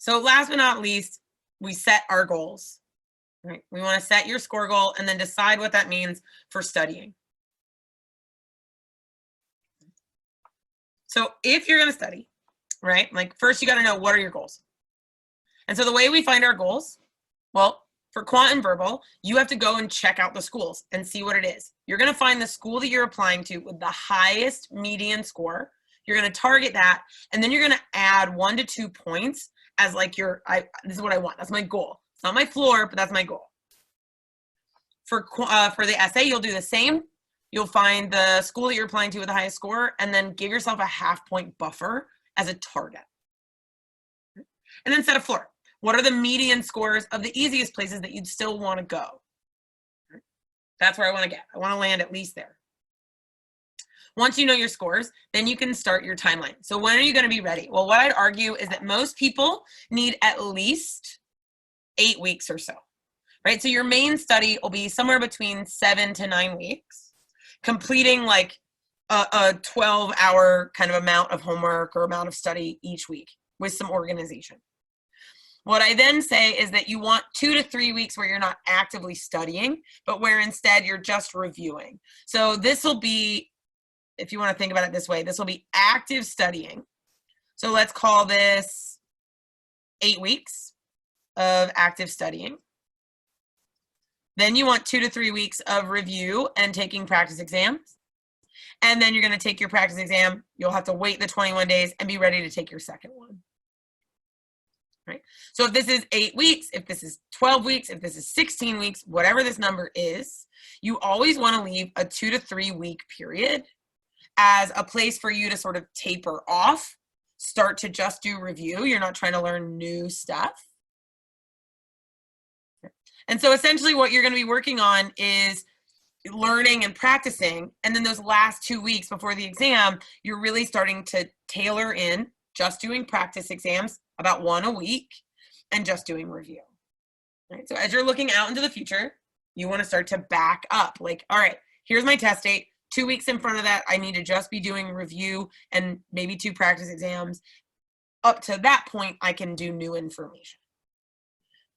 So last but not least, we set our goals, right? We want to set your score goal and then decide what that means for studying. So if you're going to study, right, like first you got to know what are your goals. And so the way we find our goals, well, for quant and verbal, you have to go and check out the schools and see what it is. You're going to find the school that you're applying to with the highest median score. You're going to target that, and then you're going to add 1 to 2 points as like this is what I want. That's my goal. It's not my floor, but that's my goal. For the essay, you'll do the same. You'll find the school that you're applying to with the highest score, and then give yourself a half-point buffer as a target. And then set a floor. What are the median scores of the easiest places that you'd still want to go? That's where I want to get. I want to land at least there. Once you know your scores, then you can start your timeline. So when are you going to be ready? Well, what I'd argue is that most people need at least 8 weeks or so, right? So your main study will be somewhere between 7 to 9 weeks, completing like a 12-hour kind of amount of homework or amount of study each week with some organization. What I then say is that you want 2 to 3 weeks where you're not actively studying, but where instead you're just reviewing. So this will be if you want to think about it this way, this will be active studying. So let's call this 8 weeks of active studying. Then you want 2 to 3 weeks of review and taking practice exams. And then you're going to take your practice exam. You'll have to wait the 21 days and be ready to take your second one. Right? So if this is 8 weeks, if this is 12 weeks, if this is 16 weeks, whatever this number is, you always want to leave a 2 to 3 week period as a place for you to sort of taper off, start to just do review. You're not trying to learn new stuff. And so essentially what you're going to be working on is learning and practicing. And then those last 2 weeks before the exam, you're really starting to tailor in just doing practice exams, about 1 a week, and just doing review. Right? So as you're looking out into the future, you want to start to back up. Like, all right, here's my test date. 2 weeks in front of that, I need to just be doing review and maybe 2 practice exams. Up to that point, I can do new information.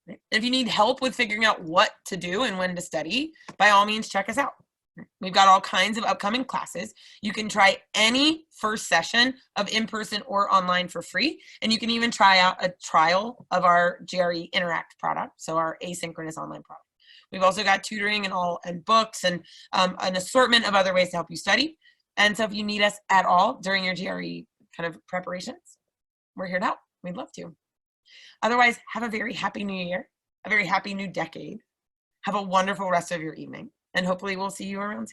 Right? If you need help with figuring out what to do and when to study, by all means, check us out. We've got all kinds of upcoming classes. You can try any first session of in-person or online for free. And you can even try out a trial of our GRE Interact product, so our asynchronous online product. We've also got tutoring and books and an assortment of other ways to help you study. And so if you need us at all during your GRE kind of preparations, we're here to help. We'd love to. Otherwise, have a very happy new year, a very happy new decade. Have a wonderful rest of your evening, and hopefully we'll see you around.